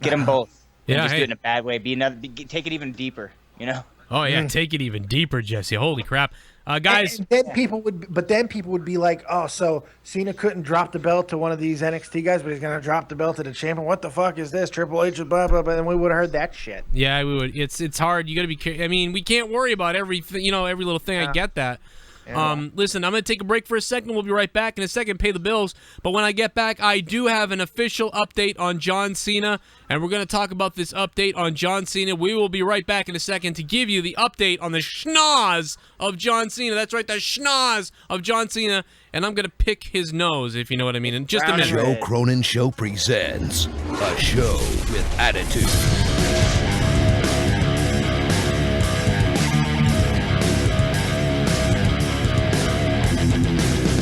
get them both. Yeah, Just do it in a bad way. Take it even deeper. You know. Oh yeah, take it even deeper, Jesse. Holy crap, guys! And then people would be like, "Oh, so Cena couldn't drop the belt to one of these NXT guys, but he's gonna drop the belt to the champion. What the fuck is this? Triple H, blah blah blah." And we would have heard that shit. Yeah, we would. It's hard. You got to be. I mean, we can't worry about everything. Every little thing. I get that. Yeah. Listen, I'm going to take a break for a second. We'll be right back in a second, pay the bills. But when I get back, I do have an official update on John Cena, and we're going to talk about this update on John Cena. We will be right back in a second to give you the update on the schnoz of John Cena. That's right, the schnoz of John Cena, and I'm going to pick his nose, if you know what I mean, in just a minute. Joe Cronin Show presents a show with attitude.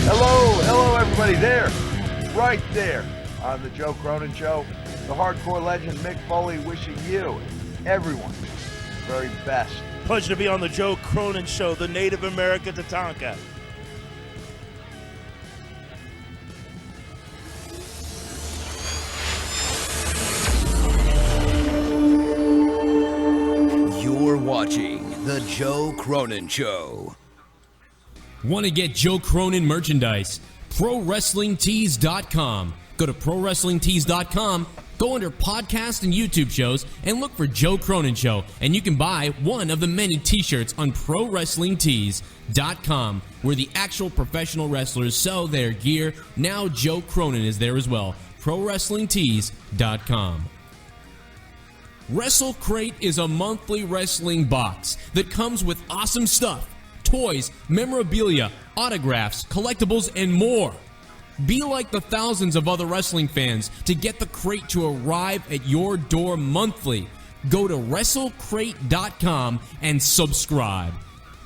Hello, everybody there, right there on the Joe Cronin Show. The hardcore legend Mick Foley wishing you, everyone, the very best. Pleasure to be on the Joe Cronin Show, the Native American Tatanka. You're watching the Joe Cronin Show. Want to get Joe Cronin merchandise? ProWrestlingTees.com. Go to ProWrestlingTees.com, go under podcast and YouTube shows, and look for Joe Cronin Show, and you can buy one of the many t-shirts on ProWrestlingTees.com, where the actual professional wrestlers sell their gear. Now Joe Cronin is there as well. ProWrestlingTees.com. Wrestle Crate is a monthly wrestling box that comes with awesome stuff. Toys, memorabilia, autographs, collectibles, and more. Be like the thousands of other wrestling fans to get the crate to arrive at your door monthly. Go to WrestleCrate.com and subscribe.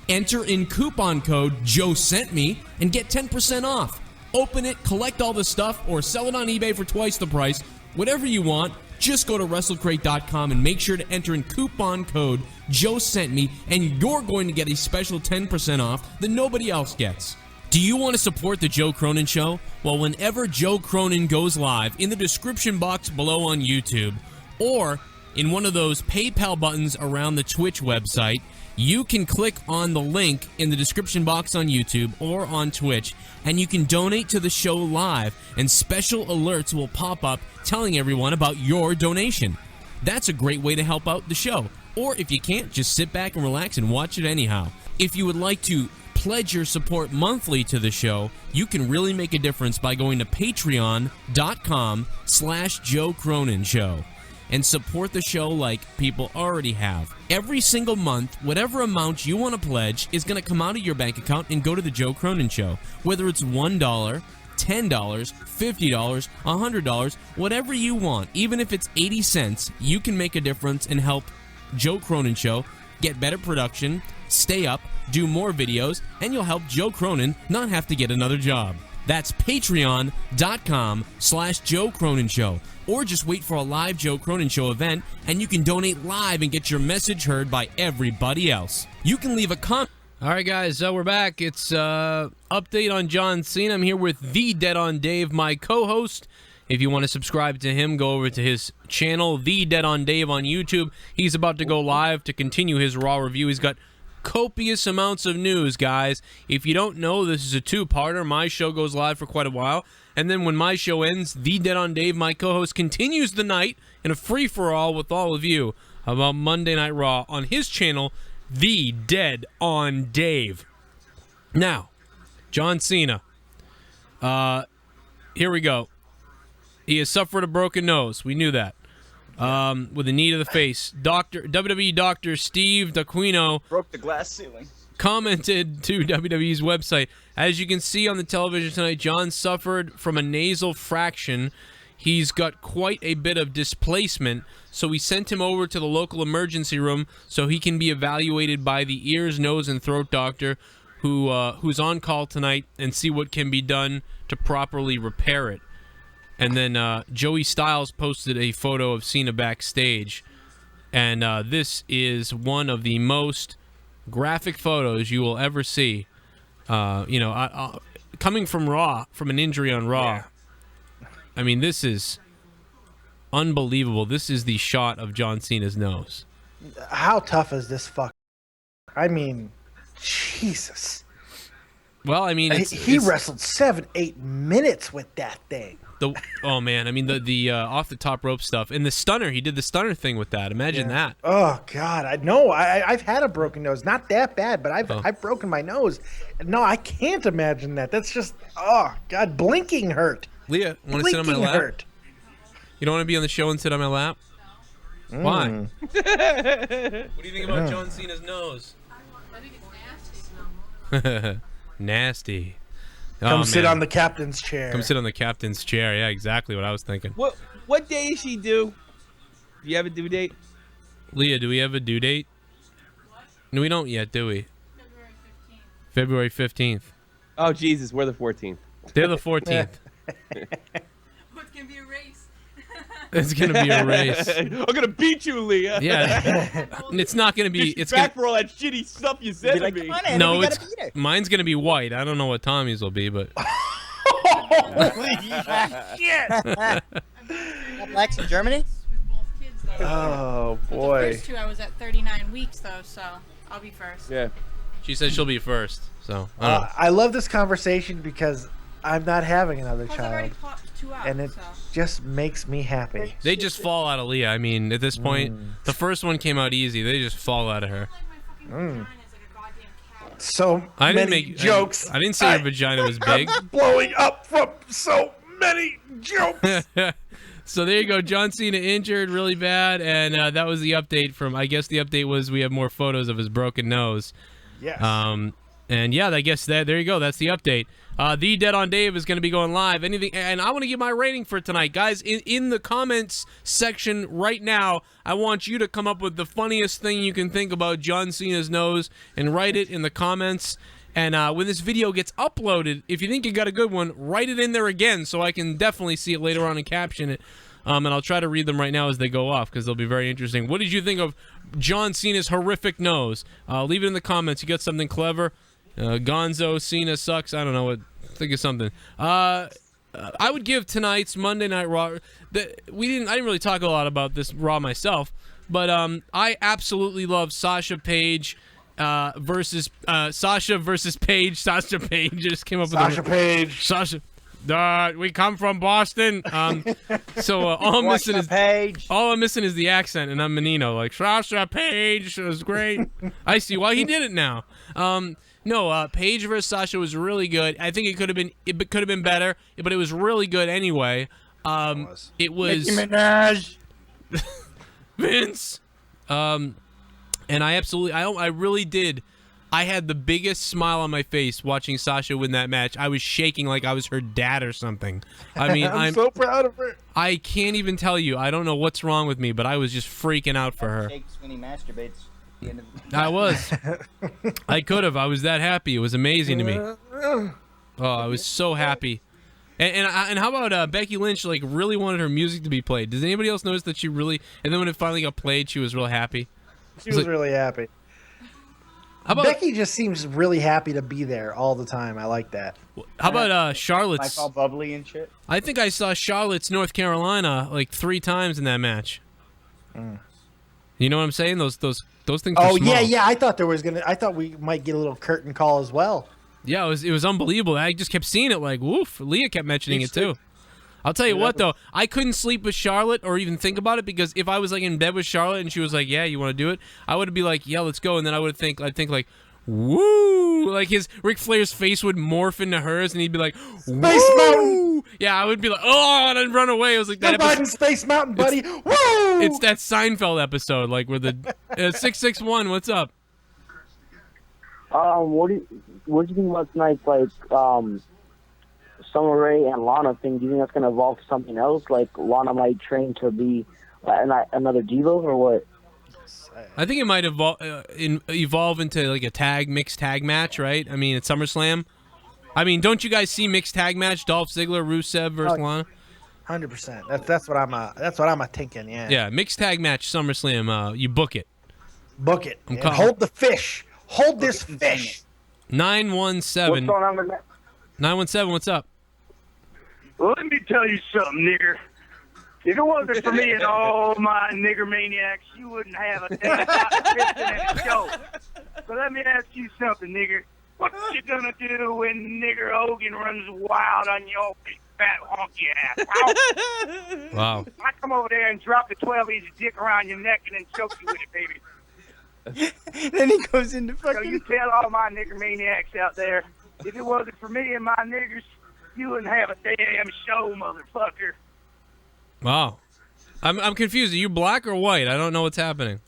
Enter in coupon code JOESENTME and get 10% off. Open it, collect all the stuff, or sell it on eBay for twice the price. Whatever you want, just go to WrestleCrate.com and make sure to enter in coupon code JOESENTME, and you're going to get a special 10% off that nobody else gets. Do you want to support the Joe Cronin Show? Well, whenever Joe Cronin goes live, in the description box below on YouTube, or in one of those PayPal buttons around the Twitch website, you can click on the link in the description box on YouTube or on Twitch, and you can donate to the show live, and special alerts will pop up telling everyone about your donation. That's a great way to help out the show. Or if you can't, just sit back and relax and watch it anyhow. If you would like to pledge your support monthly to the show, you can really make a difference by going to patreon.com/Joe Cronin Show and support the show like people already have. Every single month, whatever amount you want to pledge is going to come out of your bank account and go to the Joe Cronin Show. Whether it's $1, $10, $50, $100, whatever you want, even if it's 80 cents, you can make a difference and help Joe Cronin Show get better production, stay up, do more videos, and you'll help Joe Cronin not have to get another job. That's patreon.com/Joe Cronin Show. Or just wait for a live Joe Cronin Show event, and you can donate live and get your message heard by everybody else. You can leave a comment. All right, guys, we're back. It's update on John Cena. I'm here with the Dead on Dave, my co-host. If you want to subscribe to him, go over to his channel, The Dead on Dave on YouTube. He's about to go live to continue his Raw review. He's got copious amounts of news, guys. If you don't know, this is a two-parter. My show goes live for quite a while, And then when my show ends, The Dead on Dave, my co-host, continues the night in a free-for-all with all of you about Monday Night Raw on his channel, The Dead on Dave. Now, John Cena. Here we go. He has suffered a broken nose. We knew that. With a knee to the face. WWE Doctor Steve D'Aquino Broke the glass ceiling. commented to WWE's website. As you can see on the television tonight, John suffered from a nasal fraction. He's got quite a bit of displacement, so we sent him over to the local emergency room so he can be evaluated by the ears, nose, and throat doctor who's on call tonight and see what can be done to properly repair it. And then Joey Styles posted a photo of Cena backstage, and this is one of the most graphic photos you will ever see. Coming from Raw, from an injury on Raw. Yeah. I mean, this is unbelievable. This is the shot of John Cena's nose. How tough is this fuck? I mean, Jesus. Well, I mean, he wrestled 7-8 minutes with that thing. Oh man, I mean the off the top rope stuff and the stunner. He did the stunner thing with that. Imagine that. Oh God, I know. I've had a broken nose, not that bad, but I've broken my nose. No, I can't imagine that. That's just God, blinking hurt. Leah, want to sit on my lap? Hurt. You don't want to be on the show and sit on my lap? Why? What do you think about John Cena's nose? I think it's nasty. Nasty. Come sit on the captain's chair. Come sit on the captain's chair. Yeah, exactly what I was thinking. What day is she due? Do you have a due date? Leah, do we have a due date? No, we don't yet, do we? February 15th. Oh, Jesus, we're the 14th. They're the 14th. It's going to be a race. It's going to be a race. I'm going to beat you, Leah. Yeah. It's not going to be... It's back for all that shitty stuff you said to me. No, mine's going to be white. I don't know what Tommy's will be, but... Holy shit! Blacks in Germany? Oh, boy. The first two, I was at 39 weeks, though, so I'll be first. Yeah. She said she'll be first, so... I love this conversation because I'm not having another Plus, I've already child. popped 2 out, And it just makes me happy. They just fall out of Leah. I mean, at this point, the first one came out easy. They just fall out of her. So I didn't many make jokes. I didn't say your vagina was big. I'm blowing up from so many jokes. So there you go. John Cena injured really bad, and that was the update from. I guess the update was we have more photos of his broken nose. Yes. And yeah, I guess there you go. That's the update. The Dead on Dave is going to be going live. Anything, and I want to give my rating for tonight, guys. In the comments section right now, I want you to come up with the funniest thing you can think about John Cena's nose and write it in the comments. And when this video gets uploaded, if you think you got a good one, write it in there again so I can definitely see it later on and caption it. And I'll try to read them right now as they go off because they'll be very interesting. What did you think of John Cena's horrific nose? Leave it in the comments. You got something clever? Gonzo, Cena sucks. I don't know what. Think of something. I would give tonight's Monday Night Raw. I didn't really talk a lot about this Raw myself, but I absolutely love Sasha Paige versus Sasha versus Paige. Sasha Paige just came up with Sasha Paige. Sasha. We come from Boston. So all I'm missing is the accent, and I'm Menino. Like Sasha Paige was great. I see why he did it now. No, Paige versus Sasha was really good. I think it could have been better, but it was really good anyway. It was Nicki Minaj. Vince. And I really did. I had the biggest smile on my face watching Sasha win that match. I was shaking like I was her dad or something. I mean, I'm so proud of her. I can't even tell you. I don't know what's wrong with me, but I was just freaking out for her. Shakes when he masturbates. I was. I could have. I was that happy. It was amazing to me. Oh, I was so happy. And how about Becky Lynch? Like, really wanted her music to be played. Does anybody else notice that she really? And then when it finally got played, she was real happy. She was really happy. How about Becky? Just seems really happy to be there all the time. I like that. How about Charlotte's? Like all bubbly and shit. I think I saw Charlotte's North Carolina like 3 times in that match. You know what I'm saying? Those things. Oh are small. yeah. I thought we might get a little curtain call as well. Yeah, it was unbelievable. I just kept seeing it like, woof. Leah kept mentioning it too. I'll tell you what though, I couldn't sleep with Charlotte or even think about it, because if I was like in bed with Charlotte and she was like, "Yeah, you want to do it?" I would be like, "Yeah, let's go." And then I'd think like, "Woo!" Like Ric Flair's face would morph into hers, and he'd be like, Space Mountain. Yeah, I would be like, "Oh," and I'd run away. It was like that episode. Space Mountain, buddy. Woo! It's that Seinfeld episode, like where the 661. What's up? What do you think about tonight's Summer Rae and Lana thing? Do you think that's gonna evolve to something else? Like Lana might train to be another diva, or what? I think it might evolve into like a mixed tag match, right? I mean, at SummerSlam. I mean, don't you guys see mixed tag match? Dolph Ziggler, Rusev versus Lana. 100%. That's what I'm thinking. Yeah. Yeah, mixed tag match SummerSlam. You book it. Book it. And hold the fish. Hold this fish. 917. What's going on with that? 917. What's up? Well, let me tell you something, nigger. If it wasn't for me and all my nigger maniacs, you wouldn't have a damn piston at a show. So let me ask you something, nigger. What you gonna do when nigger Hogan runs wild on your big fat honky ass? Wow. I come over there and drop the 12-inch dick around your neck and then choke you with it, baby. Then he goes into fucking... So you tell all my nigger maniacs out there, if it wasn't for me and my niggers, you wouldn't have a damn show, motherfucker. Wow. I'm confused. Are you black or white? I don't know what's happening.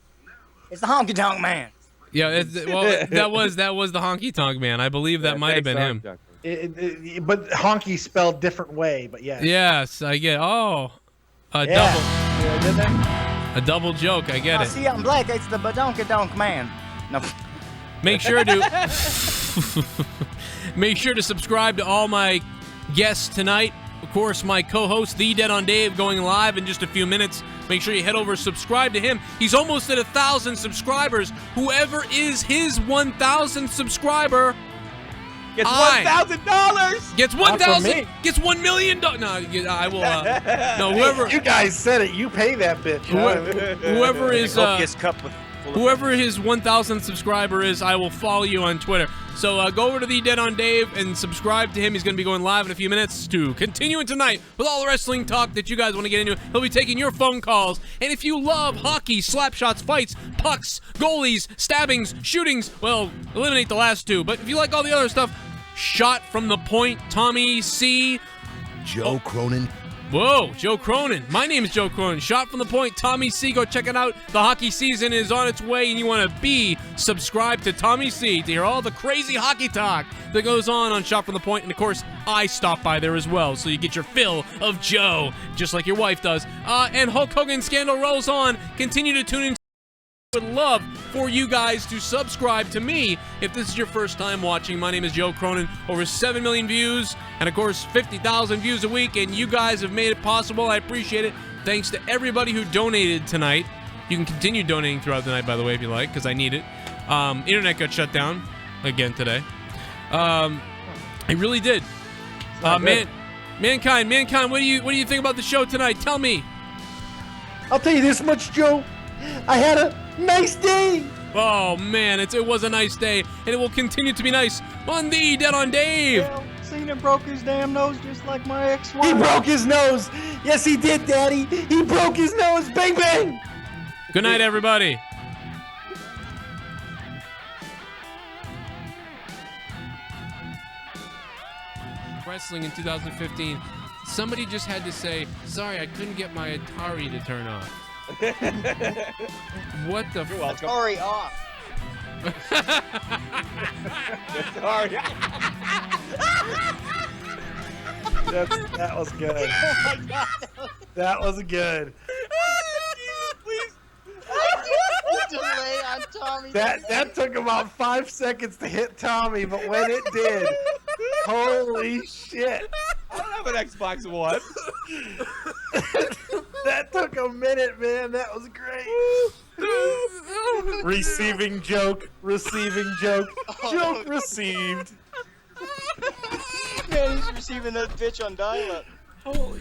It's the honky tonk man. Yeah, well, that was the honky tonk man. I believe that might have been him. But honky spelled different way. But yeah. Yes, I get. Oh, a double joke. I get it. See, I'm black. It's the badonka donk man. No. Make sure to subscribe to all my guests tonight. Of course, my co-host, The Dead on Dave, going live in just a few minutes. Make sure you head over, subscribe to him. He's almost at 1,000 subscribers. Whoever is his 1,000th subscriber gets $1,000. Gets 1,000. Gets $1 million. No, I will. No, whoever. You guys said it. You pay that bitch. Whoever is. Whoever his 1,000th subscriber is, I will follow you on Twitter. So go over to The Dead on Dave and subscribe to him. He's going to be going live in a few minutes to continue tonight with all the wrestling talk that you guys want to get into. He'll be taking your phone calls. And if you love hockey, slap shots, fights, pucks, goalies, stabbings, shootings, well, eliminate the last two. But if you like all the other stuff, Shot from the Point, Tommy C. Joe Cronin. Whoa, Joe Cronin. My name is Joe Cronin. Shot from the Point, Tommy C. Go check it out. The hockey season is on its way, and you want to be subscribed to Tommy C. to hear all the crazy hockey talk that goes on Shot from the Point. And, of course, I stop by there as well, so you get your fill of Joe, just like your wife does. And Hulk Hogan scandal rolls on. Continue to tune in. I would love for you guys to subscribe to me if this is your first time watching. My name is Joe Cronin. Over 7 million views and, of course, 50,000 views a week, and you guys have made it possible. I appreciate it. Thanks to everybody who donated tonight. You can continue donating throughout the night, by the way, if you like, because I need it. Internet got shut down again today. It really did. Mankind, what do you think about the show tonight? Tell me. I'll tell you this much, Joe. I had a nice day. Oh man, it was a nice day, and it will continue to be nice on The Dead on Dave. Well, Cena broke his damn nose just like my ex-wife. He broke his nose. Yes, he did, Daddy. He broke his nose. Bang, bang. Good night, everybody. Wrestling in 2015. Somebody just had to say, "Sorry, I couldn't get my Atari to turn on." What the fuck? Atari off. Sorry. That was good. Oh my God. That was good. Please. The delay on Tommy. That took about 5 seconds to hit Tommy, but when it did, holy shit. I don't have an Xbox One. That took a minute, man. That was great. Receiving joke. Receiving joke. Joke received. Man, he's receiving that bitch on dial-up. Holy